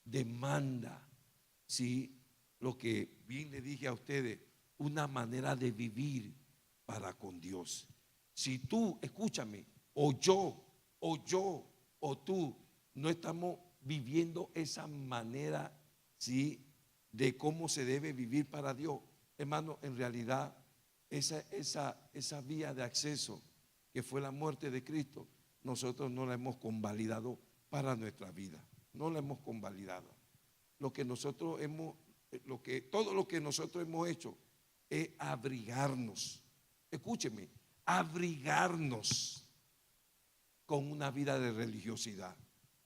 demanda, sí, lo que bien le dije a ustedes, una manera de vivir para con Dios. Si tú, escúchame, o tú no estamos viviendo esa manera, sí, de cómo se debe vivir para Dios, hermano, en realidad esa vía de acceso que fue la muerte de Cristo, nosotros no la hemos convalidado para nuestra vida. No la hemos convalidado. Todo lo que nosotros hemos hecho es abrigarnos. Escúcheme, abrigarnos con una vida de religiosidad.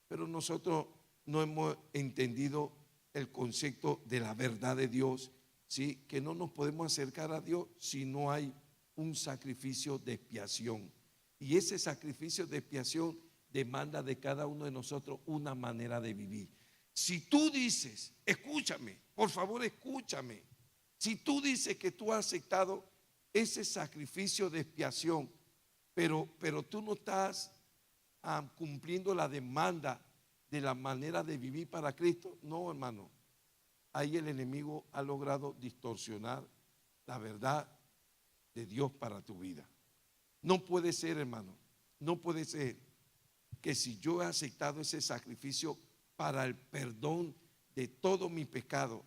Pero nosotros no hemos entendido el concepto de la verdad de Dios, ¿sí? Que no nos podemos acercar a Dios si no hay un sacrificio de expiación. Y ese sacrificio de expiación demanda de cada uno de nosotros una manera de vivir. Si tú dices, escúchame, por favor escúchame, si tú dices que tú has aceptado ese sacrificio de expiación, pero tú no estás cumpliendo la demanda de la manera de vivir para Cristo, no, hermano, ahí el enemigo ha logrado distorsionar la verdad de Dios para tu vida. No puede ser, hermano, no puede ser que si yo he aceptado ese sacrificio para el perdón de todo mi pecado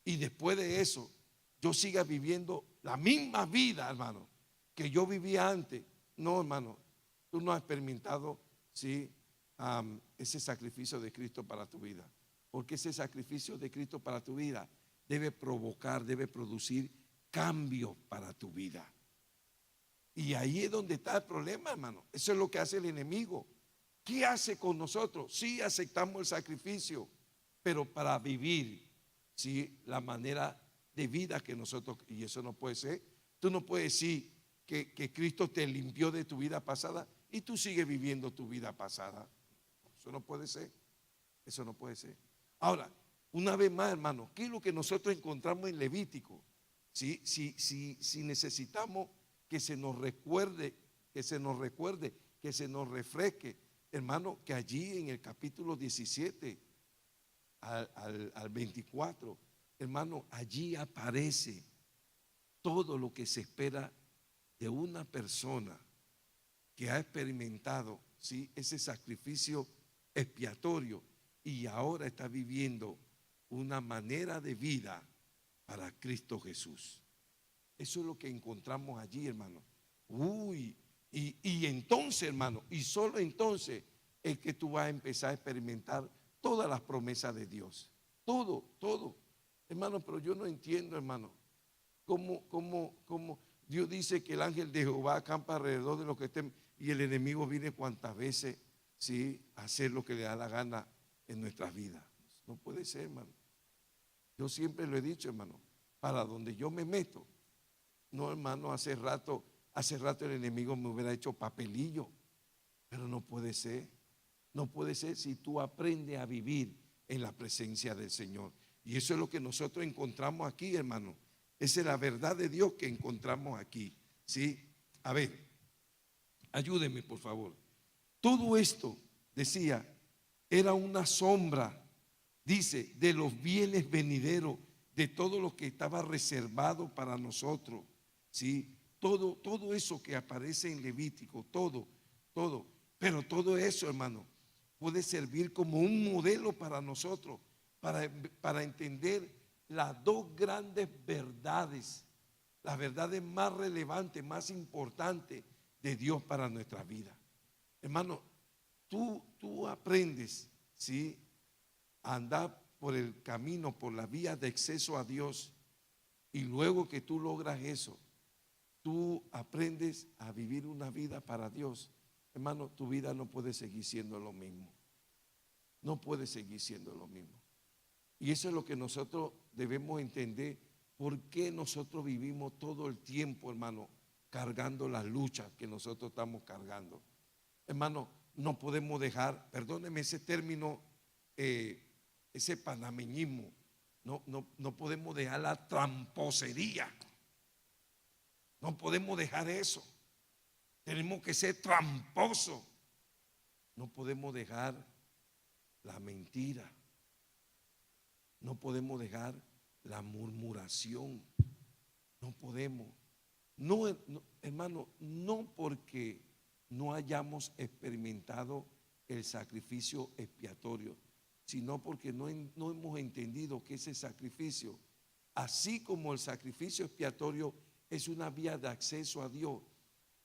y después de eso yo siga viviendo la misma vida, hermano, que yo vivía antes. No, hermano, tú no has experimentado, ¿sí? Ese sacrificio de Cristo para tu vida, porque ese sacrificio de Cristo para tu vida debe provocar, debe producir cambios para tu vida. Y ahí es donde está el problema, hermano. Eso es lo que hace el enemigo. ¿Qué hace con nosotros? Sí, aceptamos el sacrificio, pero para vivir, sí, la manera de vida que nosotros, y eso no puede ser. Tú no puedes decir que Cristo te limpió de tu vida pasada y tú sigues viviendo tu vida pasada. Eso no puede ser. Eso no puede ser. Ahora, una vez más, hermano, ¿qué es lo que nosotros encontramos en Levítico? Si necesitamos que se nos recuerde, que se nos refresque, hermano, que allí en el capítulo 17 al 24, hermano, allí aparece todo lo que se espera de una persona que ha experimentado, ¿sí?, ese sacrificio expiatorio y ahora está viviendo una manera de vida para Cristo Jesús. Eso es lo que encontramos allí, hermano. Y entonces, hermano, y solo entonces es que tú vas a empezar a experimentar todas las promesas de Dios. Todo, todo. Hermano, pero yo no entiendo, hermano, cómo Dios dice que el ángel de Jehová acampa alrededor de los que estén y el enemigo viene cuantas veces, ¿sí?, a hacer lo que le da la gana en nuestras vidas. No puede ser, hermano. Yo siempre lo he dicho, hermano, para donde yo me meto. No, hermano, hace rato el enemigo me hubiera hecho papelillo, pero no puede ser. No puede ser si tú aprendes a vivir en la presencia del Señor. Y eso es lo que nosotros encontramos aquí, hermano. Esa es la verdad de Dios que encontramos aquí. ¿Sí? A ver, ayúdenme, por favor. Todo esto, decía, era una sombra, dice, de los bienes venideros, de todo lo que estaba reservado para nosotros. ¿Sí? Todo eso que aparece en Levítico, todo. Pero todo eso, hermano, puede servir como un modelo para nosotros, para entender las dos grandes verdades, las verdades más relevantes, más importantes de Dios para nuestra vida. Hermano, tú aprendes, ¿sí?, a andar por el camino, por la vía de acceso a Dios, y luego que tú logras eso, tú aprendes a vivir una vida para Dios. Hermano, tu vida no puede seguir siendo lo mismo. No puede seguir siendo lo mismo. Y eso es lo que nosotros debemos entender. ¿Por qué nosotros vivimos todo el tiempo, hermano, cargando las luchas que nosotros estamos cargando? Hermano, no podemos dejar, perdóneme ese término, ese panameñismo, no podemos dejar la tramposería. No podemos dejar eso. Tenemos que ser tramposos. No podemos dejar la mentira. No podemos dejar la murmuración. No podemos. No, hermano, no porque no hayamos experimentado el sacrificio expiatorio, sino porque no hemos entendido que ese sacrificio, así como el sacrificio expiatorio es una vía de acceso a Dios,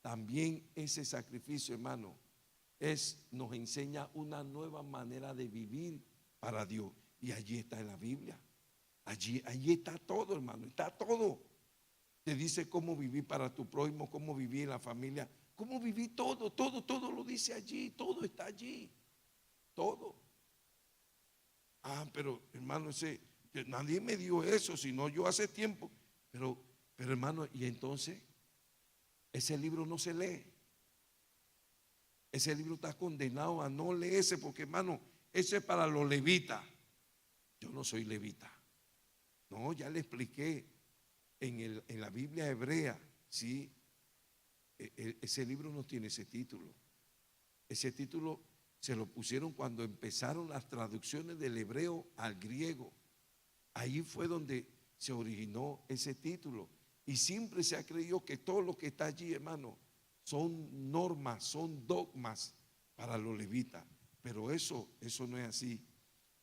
también ese sacrificio, hermano, nos enseña una nueva manera de vivir para Dios. Y allí está en la Biblia. Allí está todo, hermano, está todo. Te dice cómo vivir para tu prójimo, cómo vivir en la familia, cómo vivir todo lo dice allí, todo está allí, todo. Pero hermano, nadie me dio eso, sino yo hace tiempo. Pero hermano, y entonces ese libro no se lee. Ese libro está condenado a no leerse, porque hermano, ese es para los levitas. Yo no soy levita. No, ya le expliqué en la Biblia hebrea, ¿sí? Ese libro no tiene ese título. Ese título se lo pusieron cuando empezaron las traducciones del hebreo al griego. Ahí fue donde se originó ese título. Y siempre se ha creído que todo lo que está allí, hermano, son normas, son dogmas para los levitas. Pero eso no es así.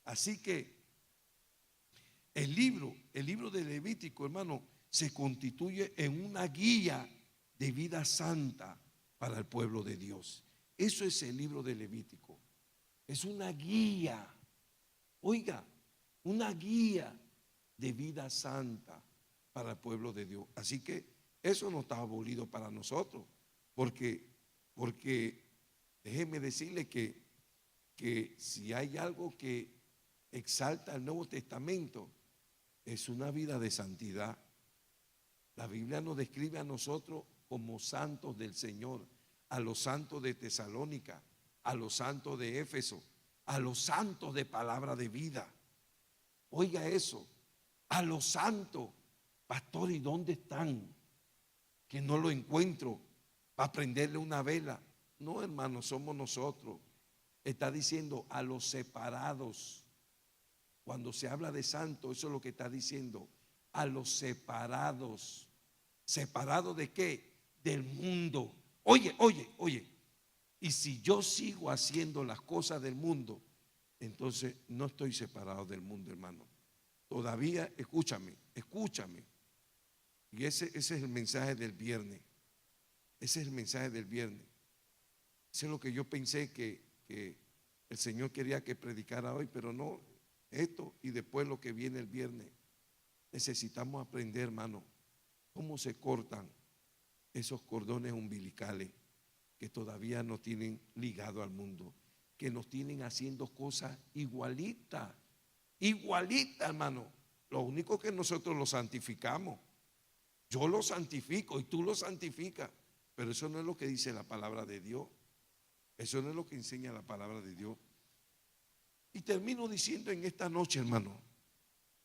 Así que el libro de Levítico, hermano, se constituye en una guía de vida santa para el pueblo de Dios. Eso es el libro de Levítico. Es una guía, oiga, una guía de vida santa para el pueblo de Dios. Así que eso no está abolido para nosotros, porque déjeme decirle que si hay algo que exalta el Nuevo Testamento, es una vida de santidad. La Biblia nos describe a nosotros como santos del Señor, a los santos de Tesalónica, a los santos de Éfeso, a los santos de palabra de vida. Oiga eso, a los santos. Pastor, ¿y dónde están? Que no lo encuentro para prenderle una vela. No, hermano, somos nosotros. Está diciendo a los separados. Cuando se habla de santo, eso es lo que está diciendo. A los separados. ¿Separados de qué? Del mundo. Oye. Y si yo sigo haciendo las cosas del mundo, entonces no estoy separado del mundo, hermano. todavía, escúchame, escúchame. Y ese es el mensaje del viernes. Ese es el mensaje del viernes. Eso es lo que yo pensé que el Señor quería que predicara hoy, pero no, esto y después lo que viene el viernes. Necesitamos aprender, hermano, cómo se cortan esos cordones umbilicales que todavía nos tienen ligado al mundo, que nos tienen haciendo cosas igualitas, igualitas, hermano. Lo único que nosotros lo santificamos. Yo lo santifico y tú lo santificas, pero eso no es lo que dice la palabra de Dios. Eso no es lo que enseña la palabra de Dios. Y termino diciendo en esta noche, hermano,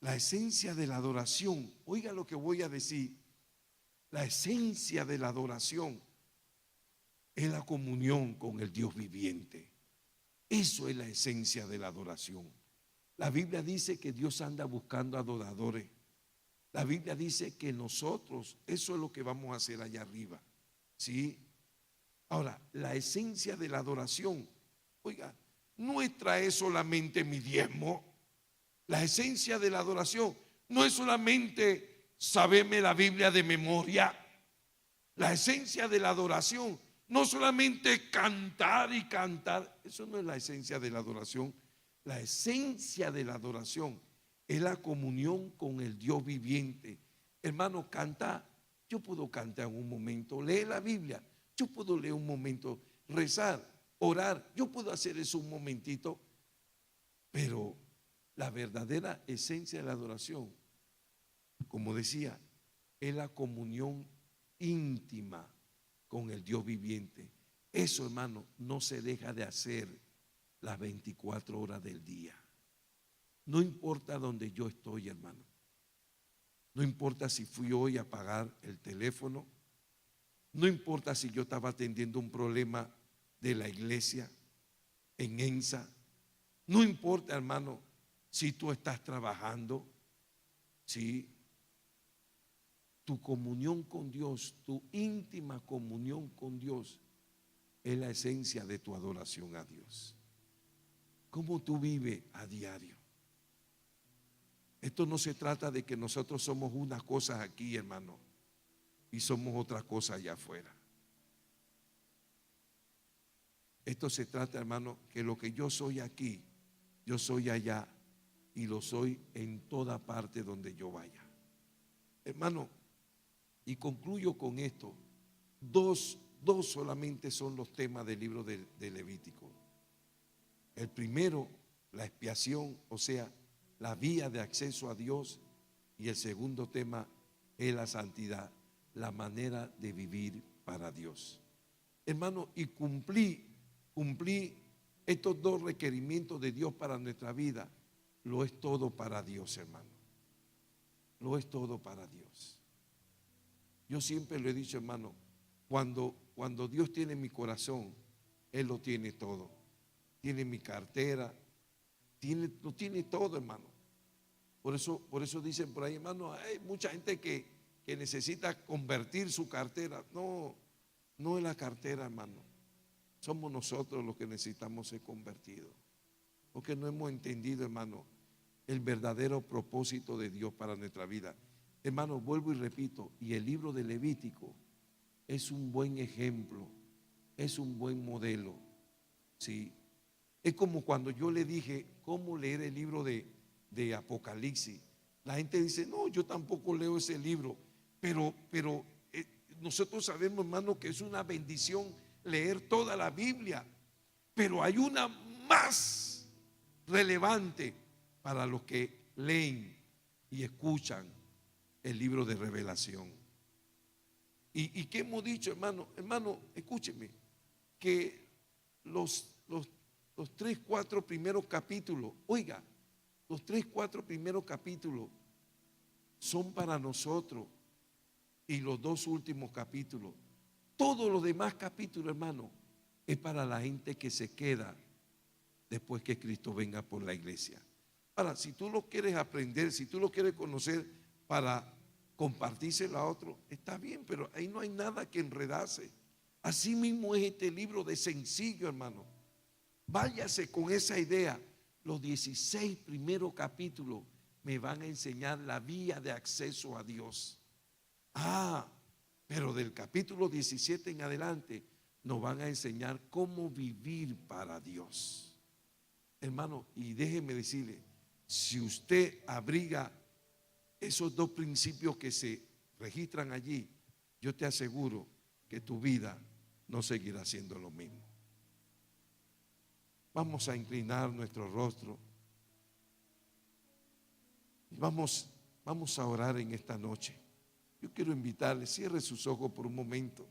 la esencia de la adoración. Oiga lo que voy a decir. La esencia de la adoración es la comunión con el Dios viviente. Eso es la esencia de la adoración. La Biblia dice que Dios anda buscando adoradores. La Biblia dice que nosotros, eso es lo que vamos a hacer allá arriba. ¿Sí? Ahora, la esencia de la adoración, oiga, no es traer solamente mi diezmo. La esencia de la adoración no es solamente saberme la Biblia de memoria. La esencia de la adoración no solamente cantar y cantar. Eso no es la esencia de la adoración. La esencia de la adoración es la comunión con el Dios viviente. Hermano, cantar. Yo puedo cantar en un momento, leer la Biblia. Yo puedo leer un momento, rezar, orar. Yo puedo hacer eso un momentito. Pero la verdadera esencia de la adoración, como decía, es la comunión íntima con el Dios viviente. Eso, hermano, no se deja de hacer las 24 horas del día. No importa donde yo estoy, hermano. No importa si fui hoy a pagar el teléfono. No importa si yo estaba atendiendo un problema de la iglesia en ENSA. No importa, hermano, si tú estás trabajando. Sí. Tu comunión con Dios, tu íntima comunión con Dios es la esencia de tu adoración a Dios. ¿Cómo tú vives a diario? Esto no se trata de que nosotros somos unas cosas aquí, hermano, y somos otras cosas allá afuera. Esto se trata, hermano, que lo que yo soy aquí, yo soy allá y lo soy en toda parte donde yo vaya. Hermano, y concluyo con esto. Dos solamente son los temas del libro de Levítico. El primero, la expiación, o sea, la vía de acceso a Dios. Y el segundo tema es la santidad, la manera de vivir para Dios. Hermano, y cumplí estos dos requerimientos de Dios para nuestra vida. Lo es todo para Dios, hermano. Lo es todo para Dios. Yo siempre lo he dicho, hermano, cuando Dios tiene mi corazón, Él lo tiene todo. Tiene mi cartera, lo tiene todo, hermano. Por eso dicen por ahí, hermano, hay mucha gente que necesita convertir su cartera. No es la cartera, hermano. Somos nosotros los que necesitamos ser convertidos. Porque no hemos entendido, hermano, el verdadero propósito de Dios para nuestra vida. Hermano, vuelvo y repito, y el libro de Levítico es un buen ejemplo, es un buen modelo. ¿Sí? Es como cuando yo le dije cómo leer el libro de Apocalipsis. La gente dice, no, yo tampoco leo ese libro, pero nosotros sabemos, hermano, que es una bendición leer toda la Biblia, pero hay una más relevante para los que leen y escuchan el libro de Revelación. ¿Y qué hemos dicho, hermano? Hermano, escúcheme, que los 3, 4 primeros capítulos, oiga, los 3, 4 primeros capítulos son para nosotros y los 2 últimos capítulos. Todos los demás capítulos, hermano, es para la gente que se queda después que Cristo venga por la iglesia. Ahora, si tú lo quieres aprender, si tú lo quieres conocer para compartírselo a otro, está bien, pero ahí no hay nada que enredarse. Así mismo es este libro de sencillo, hermano. Váyase con esa idea. Los 16 primeros capítulos me van a enseñar la vía de acceso a Dios. Pero del capítulo 17 en adelante nos van a enseñar cómo vivir para Dios. Hermano, y déjeme decirle, si usted abriga esos dos principios que se registran allí, yo te aseguro que tu vida no seguirá siendo lo mismo. Vamos a inclinar nuestro rostro y vamos a orar en esta noche. Yo quiero invitarle, cierre sus ojos por un momento.